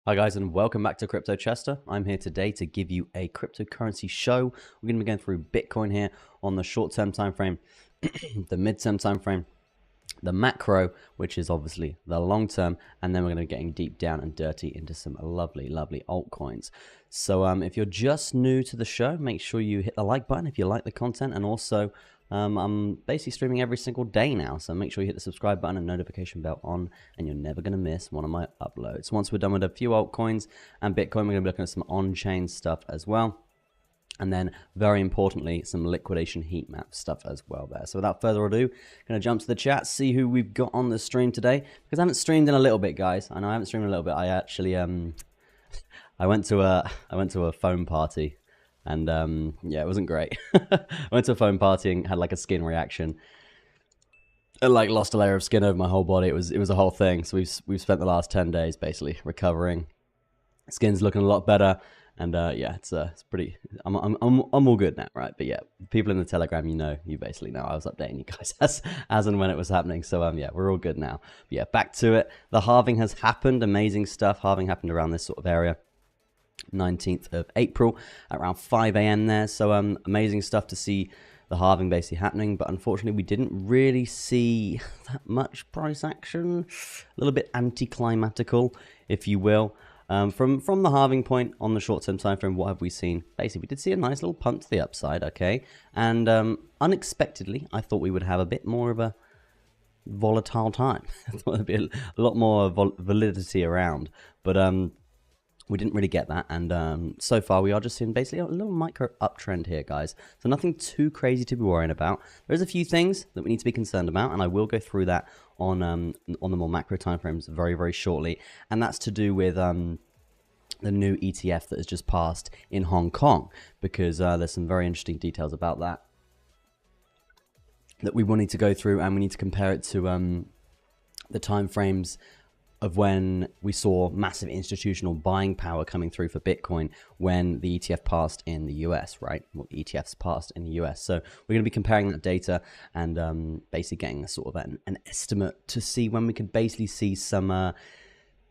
Hi guys, and welcome back to Crypto Chester. I'm here today to give you a cryptocurrency show. We're going to be going through Bitcoin here on the short-term time frame, the mid-term time frame, the macro, which is obviously the long-term, and then we're going to be getting deep down and dirty into some lovely altcoins. So if you're just new to the show, make sure you hit the like button if you like the content, and also I'm basically streaming every single day now, so make sure you hit the subscribe button and notification bell on, and you're never going to miss one of my uploads. Once we're done with a few altcoins and Bitcoin, we're going to be looking at some on-chain stuff as well. And then, very importantly, some liquidation heat map stuff as well there. So without further ado, going to jump to the chat, see who we've got on the stream today. Because I haven't streamed in a little bit, guys. I know I haven't streamed in a little bit. I actually, I went to a phone party. And yeah, it wasn't great. I went to a phone party and had like a skin reaction. I like lost a layer of skin over my whole body. It was a whole thing. So we've spent the last 10 days basically recovering. Skin's looking a lot better. And yeah, it's pretty. I'm all good now, right? But yeah, people in the Telegram, you basically know. I was updating you guys as and when it was happening. So yeah, we're all good now. But yeah, back to it. The halving has happened. Amazing stuff. Halving happened around this sort of area. 19th of April at around 5 a.m. there. So amazing stuff to see the halving basically happening, but unfortunately we didn't really see that much price action. A little bit anticlimactical, if you will. From the halving point on the short-term time frame, what have we seen? Basically, we did see a nice little punt to the upside, okay? And unexpectedly, I thought we would have a bit more of a volatile time. I thought there'd be a lot more validity around, but we didn't really get that, and so far we are just seeing basically a little micro uptrend here, guys. So nothing too crazy to be worrying about. There's a few things that we need to be concerned about, and I will go through that on the more macro timeframes very shortly, and that's to do with the new ETF that has just passed in Hong Kong, because there's some very interesting details about that we will need to go through, and we need to compare it to the timeframes of when we saw massive institutional buying power coming through for Bitcoin when the ETF passed in the US, right? Well, the ETFs passed in the US. So we're going to be comparing that data and basically getting a sort of an estimate to see when we could basically see some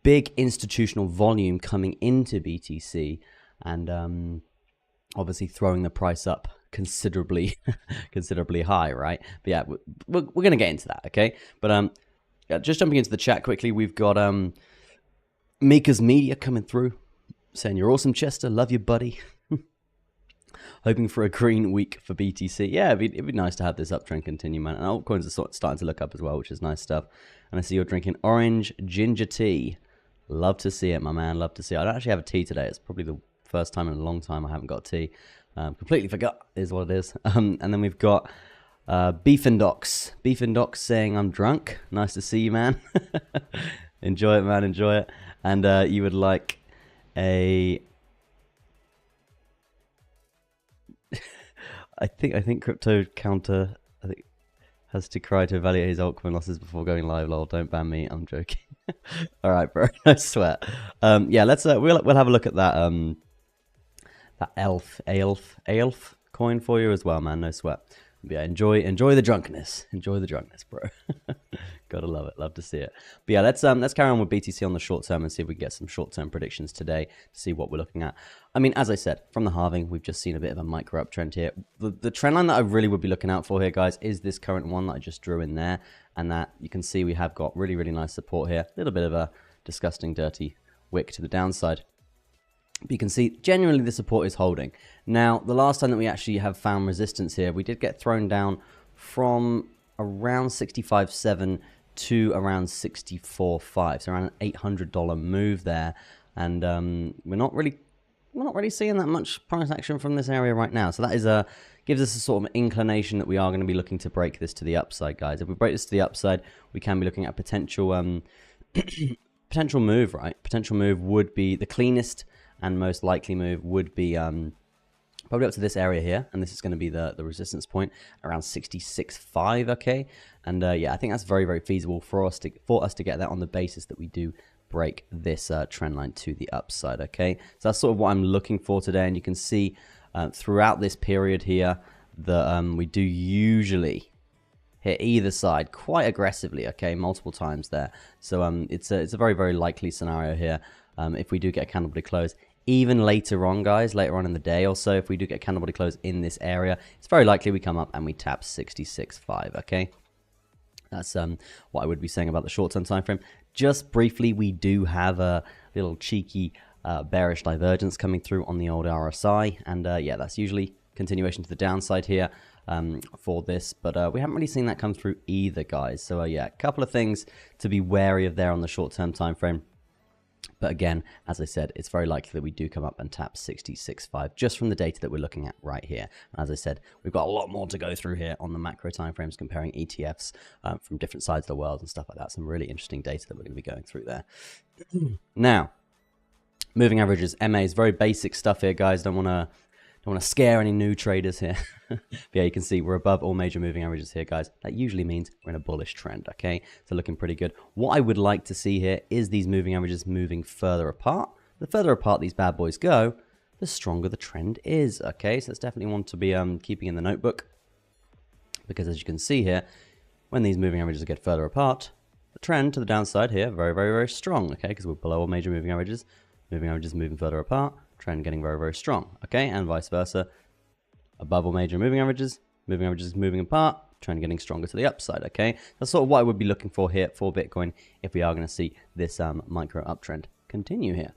big institutional volume coming into BTC and obviously throwing the price up considerably high, right? But yeah, we're going to get into that, okay? But yeah, just jumping into the chat quickly, we've got Mika's Media coming through, saying, "You're awesome, Chester. Love you, buddy." Hoping for a green week for BTC. Yeah, it'd be nice to have this uptrend continue, man. And altcoins are starting to look up as well, which is nice stuff. And I see you're drinking orange ginger tea. Love to see it, my man. Love to see it. I don't actually have a tea today. It's probably the first time in a long time I haven't got tea. Completely forgot is what it is. And then we've got Beef and Docs saying, "I'm drunk." Nice to see you, man. Enjoy it, man. Enjoy it. And you would like a I think Crypto Counter has to cry to evaluate his altcoin losses before going live. Lol, don't ban me. I'm joking. All right, bro. No sweat. Yeah, let's we'll have a look at that that ALF coin for you as well, man. No sweat. Yeah, enjoy the drunkenness. Enjoy the drunkenness, bro. Gotta love it. Love to see it. But yeah, let's carry on with BTC on the short term and see if we can get some short term predictions today to see what we're looking at. I mean, as I said, from the halving, we've just seen a bit of a micro uptrend here. The trend line that I really would be looking out for here, guys, is this current one that I just drew in there, and that you can see we have got really nice support here. A little bit of a disgusting, dirty wick to the downside. But you can see, genuinely, the support is holding. Now, the last time that we actually have found resistance here, we did get thrown down from around 65.7 to around 64.5, so around an $800 move there. And we're not really seeing that much price action from this area right now. So that is gives us a sort of inclination that we are going to be looking to break this to the upside, guys. If we break this to the upside, we can be looking at potential potential move, right? Potential move would be the cleanest and most likely move would be probably up to this area here, and this is going to be the resistance point around 66.5, okay? And yeah, I think that's very feasible for us to get that on the basis that we do break this trend line to the upside, okay? So that's sort of what I'm looking for today, and you can see throughout this period here that we do usually hit either side quite aggressively, okay, multiple times there. So it's a very likely scenario here. if we do get a candle body close. Even later on, guys, later on in the day or so, if we do get a candle body close in this area, it's very likely we come up and we tap 66.5, okay? That's what I would be saying about the short-term time frame. Just briefly, we do have a little cheeky bearish divergence coming through on the old RSI, and yeah, that's usually continuation to the downside here for this, but we haven't really seen that come through either, guys. So yeah, a couple of things to be wary of there on the short-term time frame. But again, as I said, it's very likely that we do come up and tap 66.5 just from the data that we're looking at right here. And as I said, we've got a lot more to go through here on the macro timeframes, comparing ETFs from different sides of the world and stuff like that. Some really interesting data that we're going to be going through there. Now, moving averages, MA is very basic stuff here, guys. Don't want to scare any new traders here. But yeah, you can see we're above all major moving averages here, guys. That usually means we're in a bullish trend, okay? So looking pretty good. What I would like to see here is these moving averages moving further apart. The further apart these bad boys go, the stronger the trend is, okay? So that's definitely one to be keeping in the notebook, because as you can see here, when these moving averages get further apart, the trend to the downside here, very, very, very strong, okay? Because we're below all major moving averages moving further apart, trend getting very, very strong, okay? And vice versa, above all major moving averages moving apart, trend getting stronger to the upside, okay? That's sort of what I would be looking for here for Bitcoin if we are going to see this micro uptrend continue here.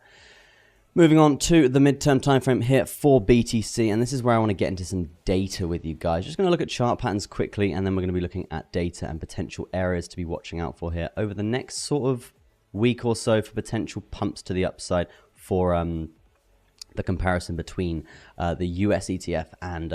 Moving on to the midterm time frame here for BTC, and this is where I want to get into some data with you guys. Just going to look at chart patterns quickly, and then we're going to be looking at data and potential areas to be watching out for here over the next sort of week or so for potential pumps to the upside for the comparison between the US ETF and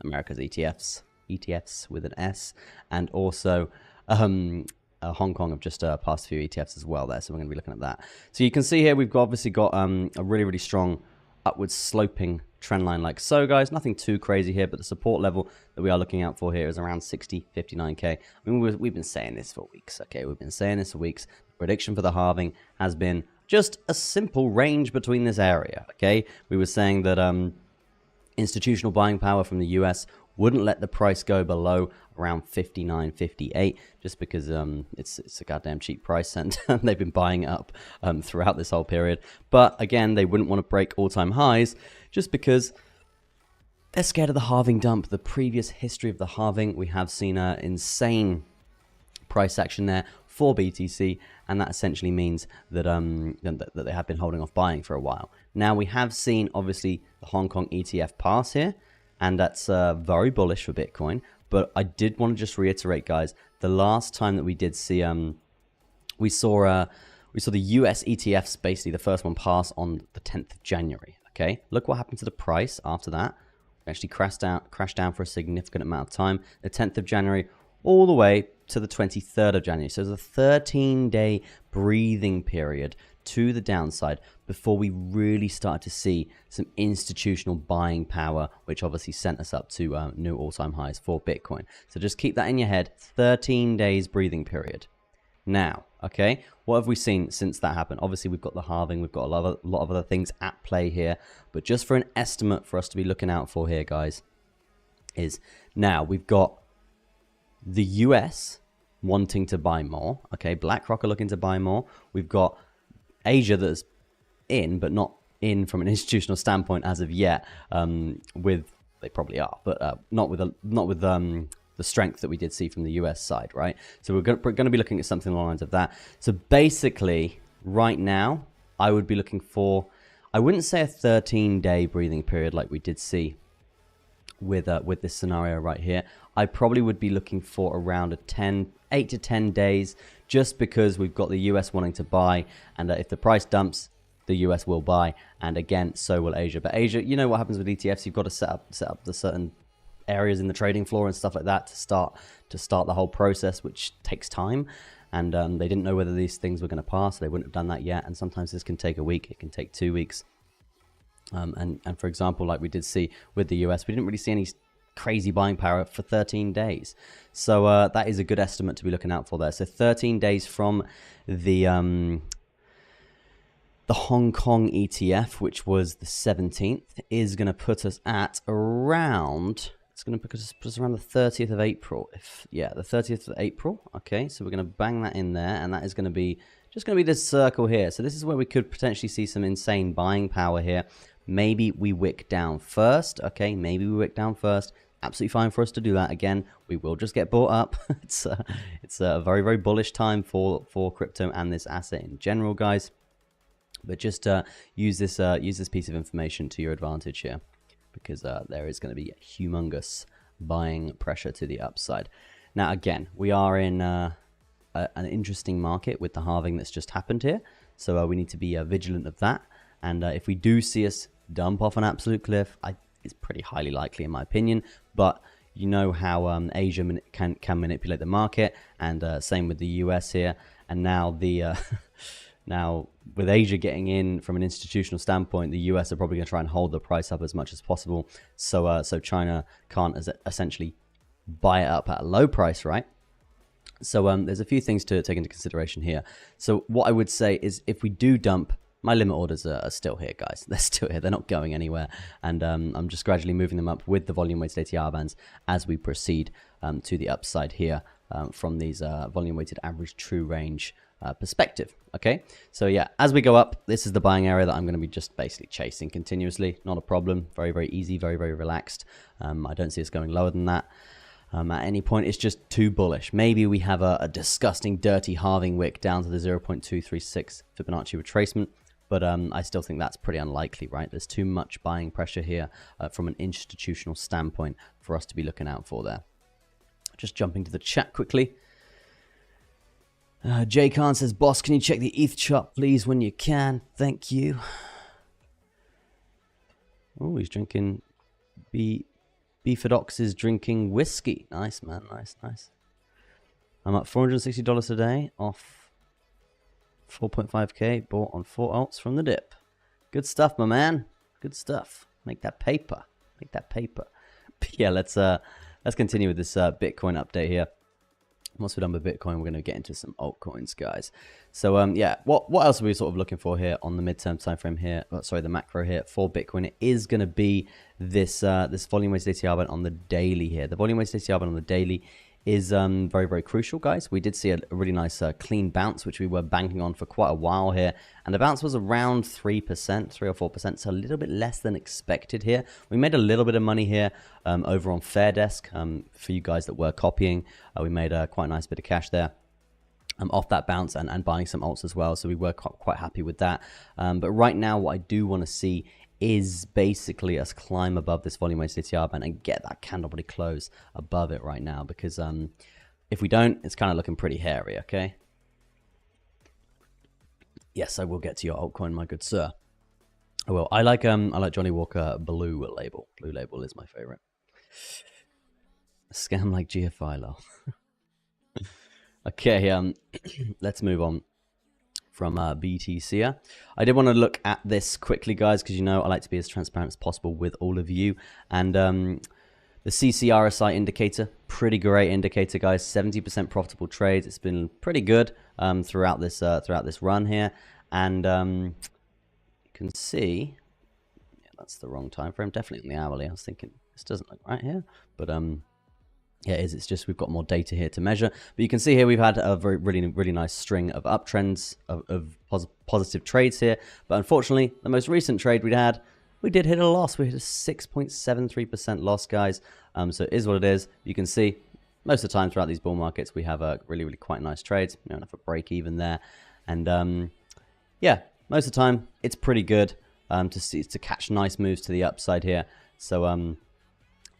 America's ETFs with an S, and also Hong Kong have just passed a few ETFs as well there, so we're going to be looking at that. So you can see here we've obviously got a really, really strong upwards sloping trend line like so, guys. Nothing too crazy here, but the support level that we are looking out for here is around 59k. I mean, we've been saying this for weeks, okay? We've been saying this for weeks. The prediction for the halving has been just a simple range between this area, okay? We were saying that institutional buying power from the US wouldn't let the price go below around 59, 58, just because it's a goddamn cheap price, and they've been buying it up throughout this whole period. But again, they wouldn't want to break all-time highs just because they're scared of the halving dump. The previous history of the halving, we have seen an insane price action there for BTC, and that essentially means that that they have been holding off buying for a while. Now we have seen obviously the Hong Kong ETF pass here, and that's very bullish for Bitcoin. But I did want to just reiterate, guys, the last time that we did see we saw the US ETFs, basically the first one pass on the 10th of January. Okay, look what happened to the price after that. It actually crashed down for a significant amount of time. The 10th of January all the way to the 23rd of January. So there's a 13-day breathing period to the downside before we really started to see some institutional buying power, which obviously sent us up to new all-time highs for Bitcoin. So just keep that in your head, 13 days breathing period. Now, okay, what have we seen since that happened? Obviously, we've got the halving, we've got a lot of other things at play here, but just for an estimate for us to be looking out for here, guys, is now we've got the US wanting to buy more, okay, BlackRock are looking to buy more, we've got Asia that's in, but not in from an institutional standpoint as of yet. They probably are, but not with the strength that we did see from the US side, right? So we're going to be looking at something along the lines of that. So basically, right now, I would be looking for, I wouldn't say a 13-day breathing period like we did see with this scenario right here. I probably would be looking for around 8 to 10 days, just because we've got the US wanting to buy, and if the price dumps, the US will buy, and again, so will Asia. But Asia, you know what happens with ETFs? You've got to set up the certain areas in the trading floor and stuff like that to start the whole process, which takes time. And they didn't know whether these things were going to pass. So they wouldn't have done that yet. And sometimes this can take a week. It can take 2 weeks. And for example, like we did see with the US, we didn't really see any crazy buying power for 13 days. So that is a good estimate to be looking out for there. So 13 days from the Hong Kong ETF, which was the 17th, is going to put us at around, it's going to put us around the 30th of April. The 30th of April. Okay, so we're going to bang that in there, and that is going to be just going to be this circle here. So this is where we could potentially see some insane buying power here. Maybe we wick down first. Okay, maybe we wick down first. Absolutely fine for us to do that. Again, we will just get bought up. It's a very, very bullish time for crypto and this asset in general, guys. But just use this piece of information to your advantage here, because there is going to be a humongous buying pressure to the upside. Now, again, we are in an interesting market with the halving that's just happened here. So we need to be vigilant of that. And if we do see us dump off an absolute cliff, it's pretty highly likely in my opinion. But you know how Asia can manipulate the market, and same with the US here. And now now with Asia getting in from an institutional standpoint, the US are probably going to try and hold the price up as much as possible. So China can't essentially buy it up at a low price, right? So there's a few things to take into consideration here. So what I would say is, if we do dump, my limit orders are still here, guys. They're still here. They're not going anywhere. And I'm just gradually moving them up with the volume-weighted ATR bands as we proceed to the upside here from these volume-weighted average true range perspective. Okay, so yeah, as we go up, this is the buying area that I'm going to be just basically chasing continuously. Not a problem. Very, very easy. Very, very relaxed. I don't see us going lower than that. At any point, it's just too bullish. Maybe we have a disgusting, dirty halving wick down to the 0.236 Fibonacci retracement. But I still think that's pretty unlikely, right? There's too much buying pressure here from an institutional standpoint for us to be looking out for there. Just jumping to the chat quickly. Jay Khan says, boss, can you check the ETH chart, please, when you can? Thank you. Oh, he's drinking... Beefadox is drinking whiskey. Nice, man. Nice, nice. I'm at $460 a day off 4.5k, bought on 4 alts from the dip. Good stuff, my man. Good stuff. Make that paper. Make that paper. But yeah, let's continue with this Bitcoin update here. Once we're done with Bitcoin, we're going to get into some altcoins, guys. So yeah, what else are we sort of looking for here on the midterm time frame here? Oh, sorry, the macro here for Bitcoin. It is going to be this this volume weighted ATR band on the daily here. The volume weighted ATR band on the daily is very, very crucial, guys. We did see a really nice clean bounce, which we were banking on for quite a while here. And the bounce was around 3%, 3 or 4%, so a little bit less than expected here. We made a little bit of money here over on Fairdesk. For you guys that were copying, we made quite a nice bit of cash there. Off that bounce and buying some alts as well. So we were quite happy with that. But right now, what I do want to see is basically us climb above this volume weighted ATR band and get that candle body close above it right now, because if we don't, it's kind of looking pretty hairy. Okay, yes, I will get to your altcoin, my good sir. I will. I like Johnny Walker Blue Label. Blue Label is my favorite. A scam like GFI, lol. Okay, let's move on from BTC. I did want to look at this quickly, guys, because you know I like to be as transparent as possible with all of you. And the CCRSI indicator, pretty great indicator, guys. 70% profitable trades. It's been pretty good throughout this run here. And you can see, yeah, that's the wrong time frame. Definitely in the hourly. I was thinking this doesn't look right here, but yeah, it is. It's just we've got more data here to measure. But you can see here we've had a really nice string of uptrends of positive trades here. But unfortunately, the most recent trade we did hit a loss. We hit a 6.73% loss, guys. So it is what it is. You can see most of the time throughout these bull markets, we have a really quite nice trades. You know, enough a break even there. And yeah, most of the time it's pretty good to catch nice moves to the upside here. So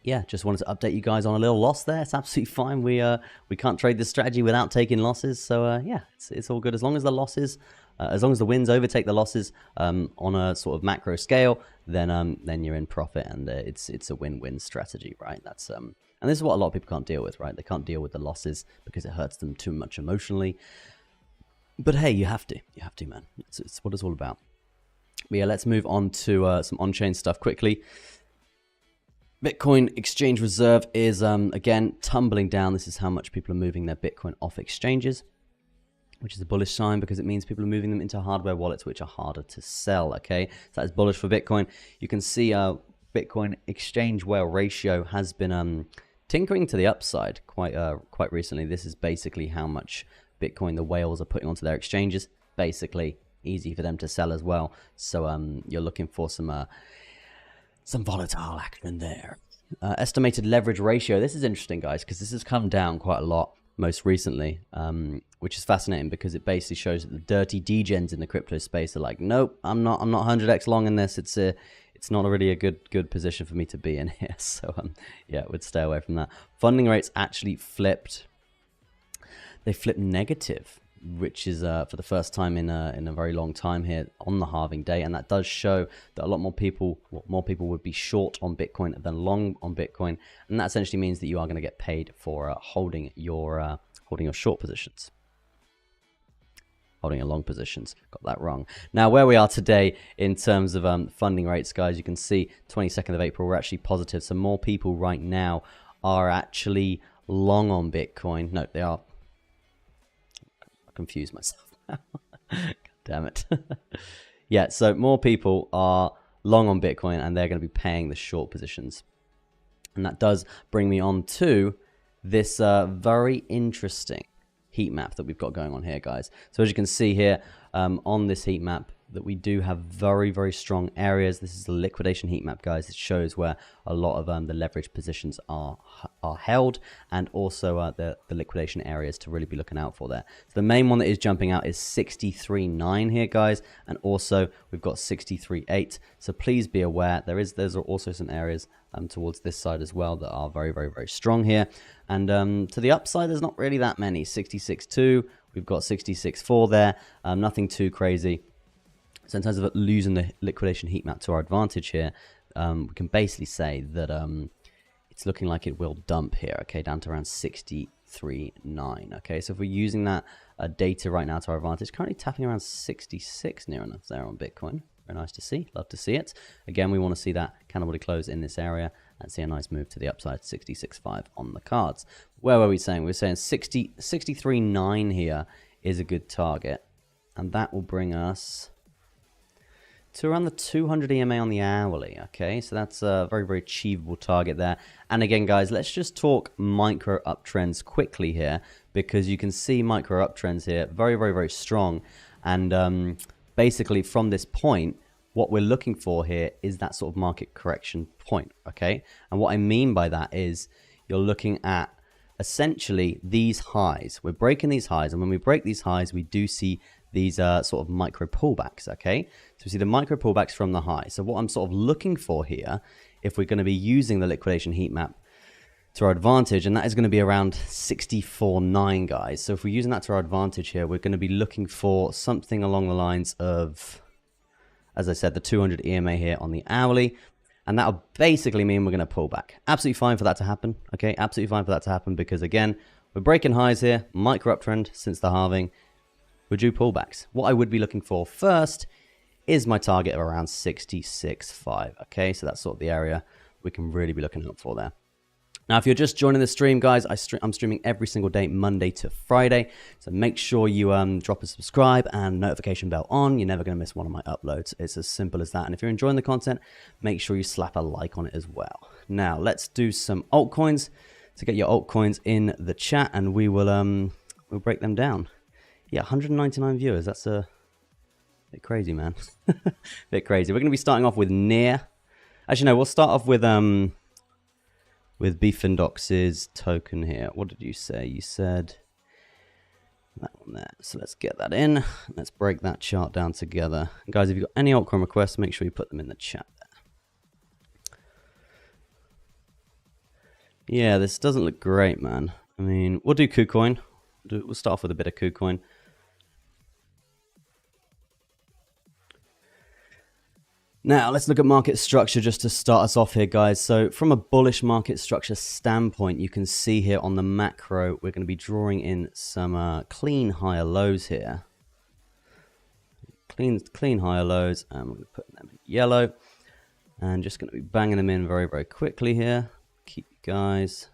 yeah, just wanted to update you guys on a little loss there. It's absolutely fine. We can't trade this strategy without taking losses. So yeah, it's all good as long as the losses, as long as the wins overtake the losses on a sort of macro scale. Then you're in profit, and it's a win-win strategy, right? That's and this is what a lot of people can't deal with, right? They can't deal with the losses because it hurts them too much emotionally. But hey, you have to, man. It's what it's all about. But yeah, let's move on to some on-chain stuff quickly. Bitcoin exchange reserve is, again, tumbling down. This is how much people are moving their Bitcoin off exchanges, which is a bullish sign because it means people are moving them into hardware wallets, which are harder to sell, okay? So that is bullish for Bitcoin. You can see Bitcoin exchange whale ratio has been tinkering to the upside quite recently. This is basically how much Bitcoin the whales are putting onto their exchanges. basically easy for them to sell as well. So you're looking for some volatile action there. Estimated leverage ratio. This is interesting, guys, because this has come down quite a lot most recently, which is fascinating because it basically shows that the dirty degens in the crypto space are like, nope, I'm not 100x long in this. It's not really a good position for me to be in here. So yeah, would stay away from that. Funding rates actually flipped. They flipped negative, which is for the first time in a very long time here on the halving day, and that does show that a lot more people would be short on Bitcoin than long on Bitcoin, and that essentially means that you are going to get paid for holding your short positions, holding your long positions. Got that wrong. Now, where we are today in terms of funding rates, guys, you can see 22nd of April we're actually positive. So more people right now are actually long on Bitcoin. No, they are. Confuse myself now. God damn it. Yeah, so more people are long on Bitcoin and they're going to be paying the short positions. And that does bring me on to this very interesting heat map that we've got going on here, guys. So as you can see here on this heat map, that we do have very, very strong areas. This is the liquidation heat map, guys. It shows where a lot of the leverage positions are held, and also the liquidation areas to really be looking out for there. So the main one that is jumping out is 63.9 here, guys, and also we've got 63.8. So please be aware there's also some areas towards this side as well that are very, very, very strong here. And to the upside, there's not really that many. 66.2, we've got 66.4 there. Nothing too crazy. So in terms of losing the liquidation heat map to our advantage here, we can basically say that it's looking like it will dump here, okay, down to around 63.9, okay? So if we're using that data right now to our advantage, currently tapping around 66 near enough there on Bitcoin. Very nice to see, love to see it. Again, we want to see that candle close in this area and see a nice move to the upside, 66.5 on the cards. Where were we saying? We were saying 63.9 here is a good target, and that will bring us to around the 200 EMA on the hourly, okay? So that's a very, very achievable target there. And again, guys, let's just talk micro uptrends quickly here, because you can see micro uptrends here, very, very, very strong. And basically from this point, what we're looking for here is that sort of market correction point, okay? And what I mean by that is you're looking at essentially these highs. We're breaking these highs, and when we break these highs, we do see these sort of micro pullbacks, okay? So we see the micro pullbacks from the high. So what I'm sort of looking for here, if we're going to be using the liquidation heat map to our advantage, and that is going to be around 64.9, guys. So if we're using that to our advantage here, we're going to be looking for something along the lines of, as I said, the 200 EMA here on the hourly, and that'll basically mean we're going to pull back. Absolutely fine for that to happen, okay? Absolutely fine for that to happen, because again, we're breaking highs here, micro uptrend since the halving. We're due pullbacks. What I would be looking for first is my target of around 66.5. Okay, so that's sort of the area we can really be looking out for there. Now, if you're just joining the stream, guys, I'm streaming every single day, Monday to Friday. So make sure you drop a subscribe and notification bell on. You're never going to miss one of my uploads. It's as simple as that. And if you're enjoying the content, make sure you slap a like on it as well. Now, let's do some altcoins. To get your altcoins in the chat, and we will we'll break them down. Yeah, 199 viewers. That's a bit crazy, man. Bit crazy. We're going to be starting off with Near. Actually, no, we'll start off with Beefindox's token here. What did you say? You said that one there. So let's get that in. Let's break that chart down together. And guys, if you've got any altcoin requests, make sure you put them in the chat there. Yeah, this doesn't look great, man. I mean, we'll do KuCoin. We'll start off with a bit of KuCoin. Now, let's look at market structure just to start us off here, guys. So from a bullish market structure standpoint, you can see here on the macro, we're going to be drawing in some clean higher lows here. Clean higher lows, and we're going to put them in yellow. And just going to be banging them in very, very quickly here. Keep you guys.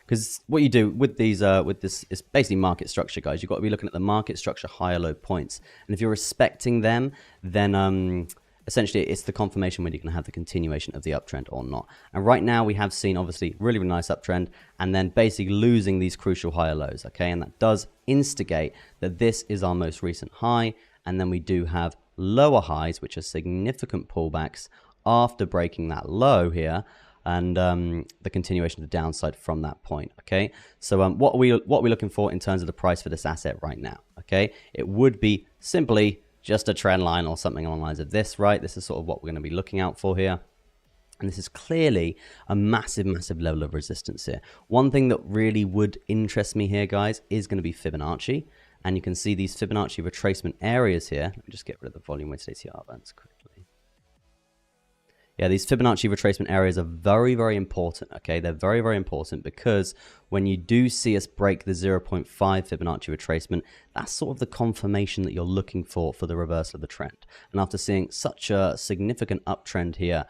Because what you do with these, with this, is basically market structure, guys. You've got to be looking at the market structure higher low points. And if you're respecting them, then essentially it's the confirmation whether you're going to have the continuation of the uptrend or not. And right now we have seen obviously really, really nice uptrend and then basically losing these crucial higher lows, okay? And that does instigate that this is our most recent high, and then we do have lower highs, which are significant pullbacks after breaking that low here, and the continuation of the downside from that point, okay? So what are we looking for in terms of the price for this asset right now, okay? It would be simply just a trend line or something along the lines of this, right? This is sort of what we're going to be looking out for here. And this is clearly a massive, massive level of resistance here. One thing that really would interest me here, guys, is going to be Fibonacci. And you can see these Fibonacci retracement areas here. Let me just get rid of the volume with ATR events quickly. Yeah, these Fibonacci retracement areas are very, very important, okay? They're very, very important because when you do see us break the 0.5 Fibonacci retracement, that's sort of the confirmation that you're looking for the reversal of the trend. And after seeing such a significant uptrend here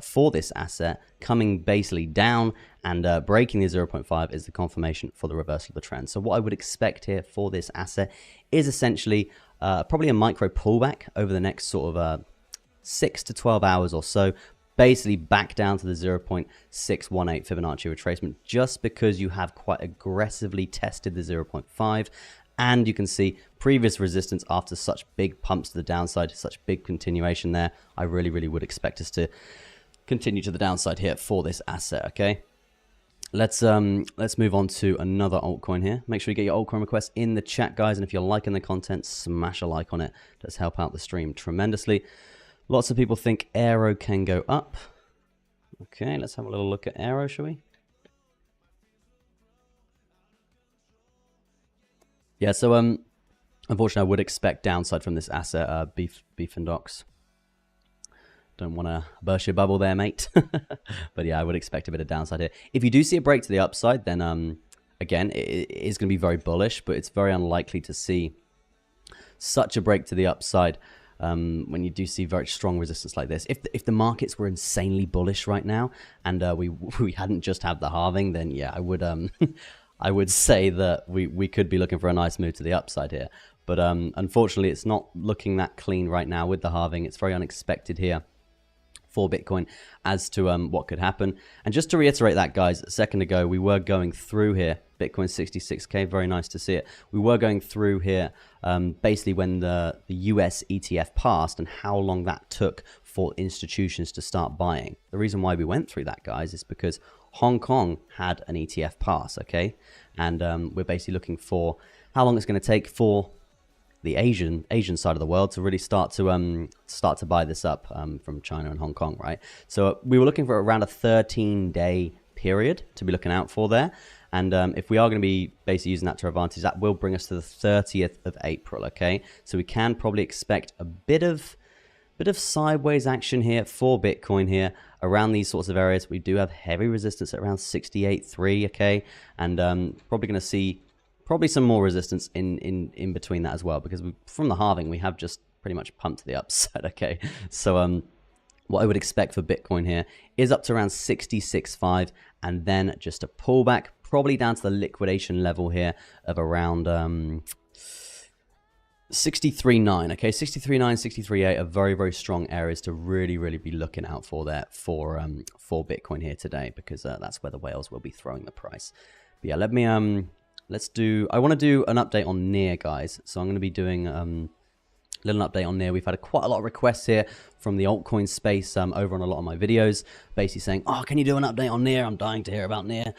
for this asset, coming basically down and breaking the 0.5 is the confirmation for the reversal of the trend. So what I would expect here for this asset is essentially probably a micro pullback over the next sort of 6 to 12 hours or so, basically back down to the 0.618 Fibonacci retracement, just because you have quite aggressively tested the 0.5, and you can see previous resistance after such big pumps to the downside, such big continuation there. I really, really would expect us to continue to the downside here for this asset, okay? Let's move on to another altcoin here. Make sure you get your altcoin requests in the chat, guys, and if you're liking the content, smash a like on it. It does help out the stream tremendously. Lots of people think Aero can go up. Okay, let's have a little look at Aero, shall we? Yeah, so unfortunately, I would expect downside from this asset, Beef and Docs. Don't want to burst your bubble there, mate. But yeah, I would expect a bit of downside here. If you do see a break to the upside, then again, it is going to be very bullish, but it's very unlikely to see such a break to the upside when you do see very strong resistance like this. If the markets were insanely bullish right now and we hadn't just had the halving, then yeah, I would I would say that we could be looking for a nice move to the upside here. But unfortunately, it's not looking that clean right now with the halving. It's very unexpected here for Bitcoin as to what could happen. And just to reiterate that, guys, a second ago, we were going through here, Bitcoin 66K, very nice to see it. We were going through here basically when the US ETF passed and how long that took for institutions to start buying. The reason why we went through that, guys, is because Hong Kong had an ETF pass, okay? And we're basically looking for how long it's going to take for the Asian side of the world to really start to buy this up from China and Hong Kong, right? So we were looking for around a 13-day period to be looking out for there. And if we are going to be basically using that to our advantage, that will bring us to the 30th of April, okay? So we can probably expect a bit of sideways action here for Bitcoin here around these sorts of areas. We do have heavy resistance at around 68.3, okay? And probably going to see some more resistance in between that as well, because from the halving, we have just pretty much pumped to the upside, okay? So what I would expect for Bitcoin here is up to around 66.5 and then just a pullback, probably down to the liquidation level here of around 63.9, okay? 63.9, 63.8 are very, very strong areas to really, really be looking out for there for Bitcoin here today, because that's where the whales will be throwing the price. But yeah, let me I want to do an update on NEAR, guys. So I'm going to be doing a little update on NEAR. We've had quite a lot of requests here from the altcoin space over on a lot of my videos, basically saying, oh, can you do an update on NEAR? I'm dying to hear about NEAR.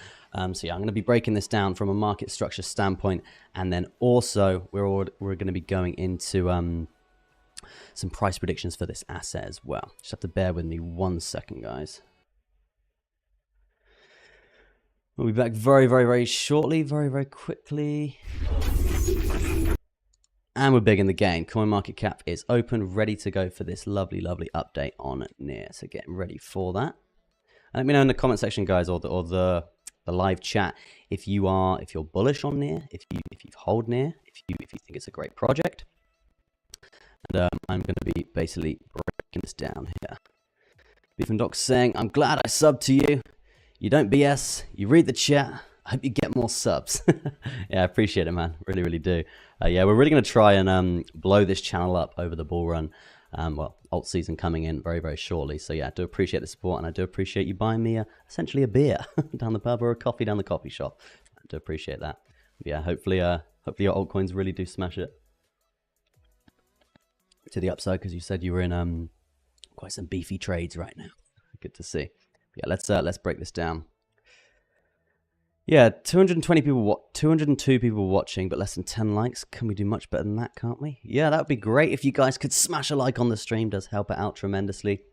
So yeah, I'm going to be breaking this down from a market structure standpoint. And then also we're going to be going into some price predictions for this asset as well. Just have to bear with me 1 second, guys. We'll be back very, very, very shortly, very, very quickly. And we're big in the game. CoinMarketCap is open, ready to go for this lovely, lovely update on NEAR. So getting ready for that. And let me know in the comment section, guys, or the live chat if you're bullish on NEAR, if you hold NEAR, if you think it's a great project. And I'm going to be basically breaking this down here. Beef and Doc saying, I'm glad I subbed to you. You don't BS, you read the chat. I hope you get more subs. Yeah, I appreciate it, man. Really, really do. Yeah, we're really going to try and blow this channel up over the bull run. Well, alt season coming in very, very shortly. So yeah, I do appreciate the support, and I do appreciate you buying me essentially a beer down the pub or a coffee down the coffee shop. I do appreciate that. But yeah, hopefully your altcoins really do smash it to the upside, because you said you were in quite some beefy trades right now. Good to see. But yeah, let's break this down. Yeah, 202 people watching, but less than 10 likes. Can we do much better than that, can't we? Yeah, that would be great if you guys could smash a like on the stream. Does help it out tremendously.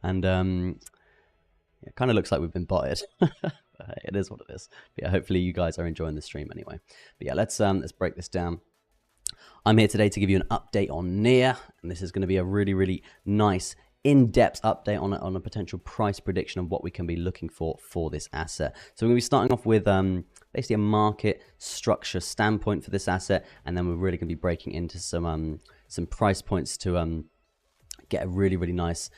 And it kind of looks like we've been botted. It is what it is. But yeah, hopefully you guys are enjoying the stream anyway. But yeah, let's break this down. I'm here today to give you an update on NEAR, and this is going to be a really, really nice in-depth update on a potential price prediction of what we can be looking for this asset. So we're going to be starting off with basically a market structure standpoint for this asset, and then we're really going to be breaking into some price points to get a really, really nice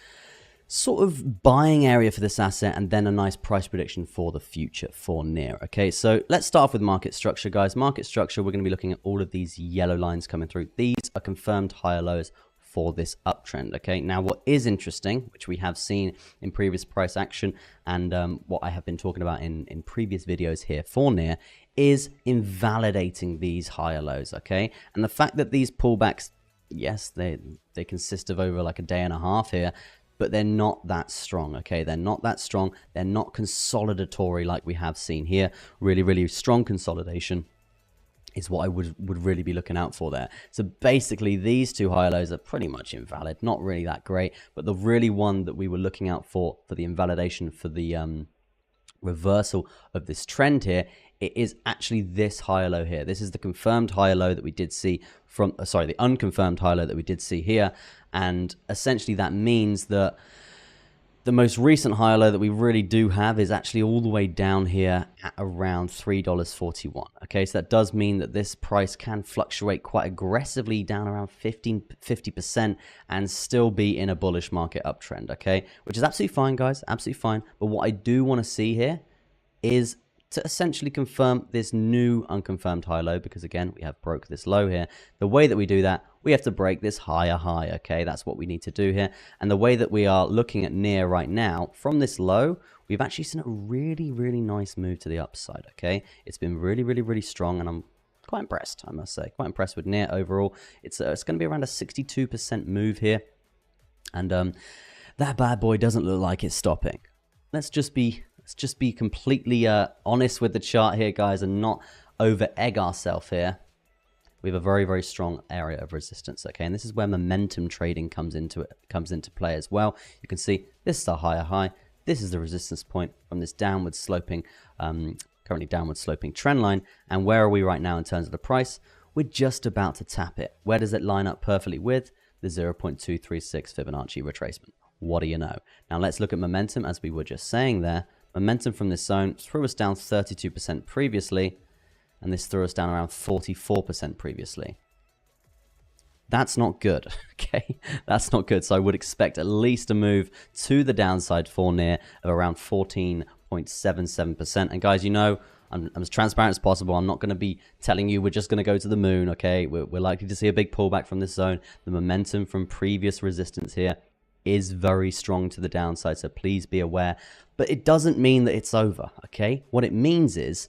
sort of buying area for this asset, and then a nice price prediction for the future for NEAR. Okay, so let's start off with market structure, guys. Market structure, we're going to be looking at all of these yellow lines coming through. These are confirmed higher lows for this uptrend. Okay, now what is interesting, which we have seen in previous price action, and what I have been talking about in previous videos here for NEAR, is invalidating these higher lows. Okay, and the fact that these pullbacks, yes, they consist of over like a day and a half here, but they're not that strong. Okay, they're not that strong. They're not consolidatory like we have seen here. Really, really strong consolidation is what I would really be looking out for there. So basically these two high lows are pretty much invalid, not really that great, but the really one that we were looking out for the invalidation, for the reversal of this trend here, it is actually this higher low here. This is the confirmed higher low that we did see from, sorry, the unconfirmed higher low that we did see here. And essentially that means that the most recent higher low that we really do have is actually all the way down here at around $3.41. Okay, so that does mean that this price can fluctuate quite aggressively down around 50% and still be in a bullish market uptrend. Okay, which is absolutely fine, guys, absolutely fine. But what I do want to see here is to essentially confirm this new unconfirmed high low, because again, we have broke this low here. The way that we do that, we have to break this higher high. Okay, that's what we need to do here. And the way that we are looking at NEAR right now, from this low, we've actually seen a really, really nice move to the upside. Okay, it's been really, really, really strong, and I'm quite impressed, I must say. Quite impressed with NEAR overall. It's going to be around a 62% move here, and that bad boy doesn't look like it's stopping. Let's just be completely honest with the chart here, guys, and not over egg ourselves here. We have a very, very strong area of resistance. Okay, and this is where momentum trading comes into play as well. You can see this is a higher high. This is the resistance point from this downward sloping, currently downward sloping trend line. And where are we right now in terms of the price? We're just about to tap it. Where does it line up perfectly with? The 0.236 Fibonacci retracement. What do you know? Now let's look at momentum, as we were just saying there. Momentum from this zone threw us down 32% previously, and this threw us down around 44% previously. That's not good, okay? That's not good. So I would expect at least a move to the downside for NEAR of around 14.77%. And guys, you know, I'm as transparent as possible. I'm not going to be telling you we're just going to go to the moon, okay? We're likely to see a big pullback from this zone. The momentum from previous resistance here is very strong to the downside, so please be aware. But it doesn't mean that it's over, okay? What it means is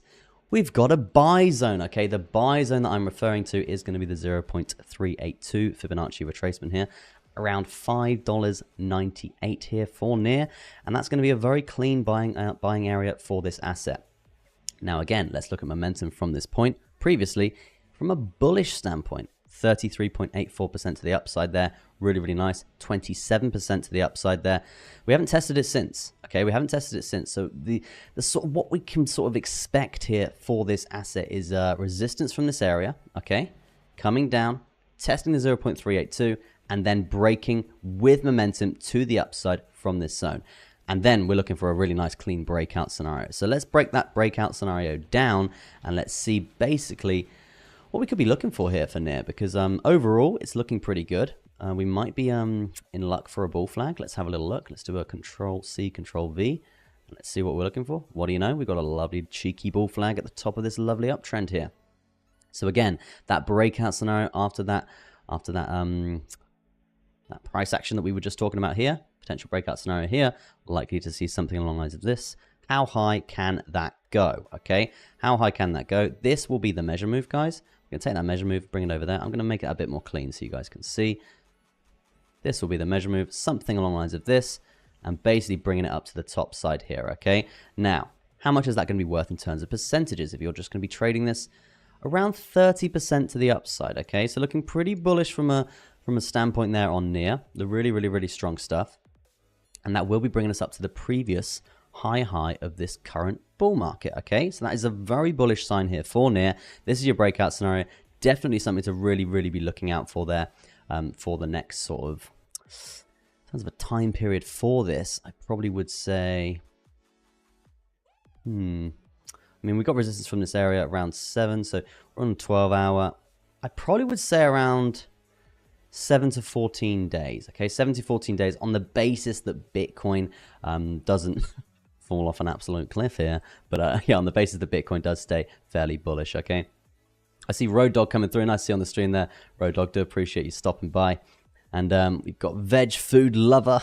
we've got a buy zone, okay? The buy zone that I'm referring to is going to be the 0.382 Fibonacci retracement here, around $5.98 here for NEAR, and that's going to be a very clean buying area for this asset. Now again, let's look at momentum from this point. Previously, from a bullish standpoint, 33.84% to the upside there. Really, really nice. 27% to the upside there. We haven't tested it since. Okay, we haven't tested it since. So the sort of what we can sort of expect here for this asset is resistance from this area. Okay, coming down, testing the 0.382, and then breaking with momentum to the upside from this zone. And then we're looking for a really nice clean breakout scenario. So let's break that breakout scenario down, and let's see basically what we could be looking for here for NEAR, because overall it's looking pretty good. We might be in luck for a bull flag. Let's have a little look. Let's do a Control-C, Control-V. Let's see what we're looking for. What do you know? We've got a lovely cheeky bull flag at the top of this lovely uptrend here. So again, that breakout scenario after that that price action that we were just talking about here, potential breakout scenario here, likely to see something along the lines of this. How high can that go? Okay, how high can that go? This will be the measure move, guys. We're going to take that measure move, bring it over there. I'm going to make it a bit more clean so you guys can see. This will be the measure move, something along the lines of this, and basically bringing it up to the top side here, okay? Now, how much is that going to be worth in terms of percentages if you're just going to be trading this? Around 30% to the upside, okay? So looking pretty bullish from a standpoint there on near, the really strong stuff. And that will be bringing us up to the previous high of this current bull market, okay? So that is a very bullish sign here for near. This is your breakout scenario. Definitely something to really be looking out for there for the next sort of, in terms of a time period for this, I probably would say, I mean, we got resistance from this area around 7, so we're on a 12-hour. I probably would say around 7 to 14 days, okay? 7 to 14 days on the basis that Bitcoin doesn't fall off an absolute cliff here. But yeah, on the basis that Bitcoin does stay fairly bullish, okay? I see Road Dog coming through, and I see on the stream there. Road Dog, do appreciate you stopping by. And we've got Veg Food Lover.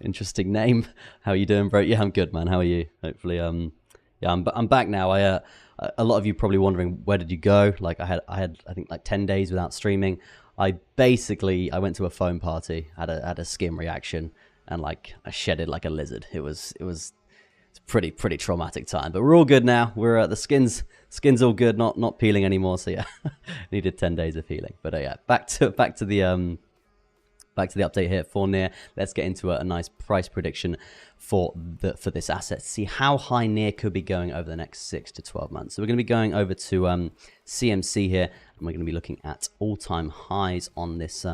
Interesting name. How are you doing, bro? Yeah, I'm good, man. How are you? Hopefully, yeah, I'm back now. A lot of you probably wondering, where did you go? Like I had I think like 10 days without streaming. I went to a foam party, had a skim reaction, and like I shedded like a lizard. It's a pretty traumatic time, but we're all good now. We're the skin's all good, not peeling anymore. So yeah, needed 10 days of healing. But yeah, back to the update here for near. Let's get into a nice price prediction for this asset. See how high near could be going over the next 6 to 12 months. So we're going to be going over to CMC here, and we're going to be looking at all-time highs on this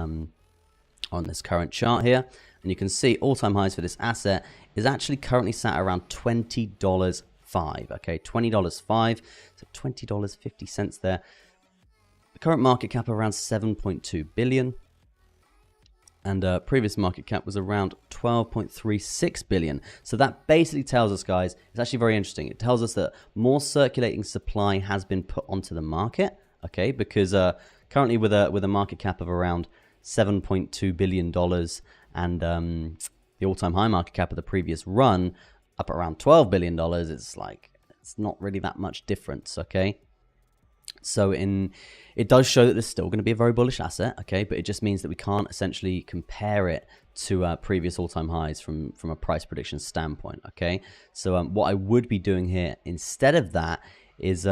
current chart here. And you can see all-time highs for this asset is actually currently sat around $20.05. Okay, $20.05. So $20.50 there. The current market cap around 7.2 billion. And previous market cap was around 12.36 billion. So that basically tells us, guys, it's actually very interesting. It tells us that more circulating supply has been put onto the market, okay? Because currently with a market cap of around $7.2 billion and the all-time high market cap of the previous run up around $12 billion, it's not really that much difference, okay? So it does show that there's still going to be a very bullish asset, okay? But it just means that we can't essentially compare it to previous all-time highs from a price prediction standpoint, okay? So what I would be doing here instead of that is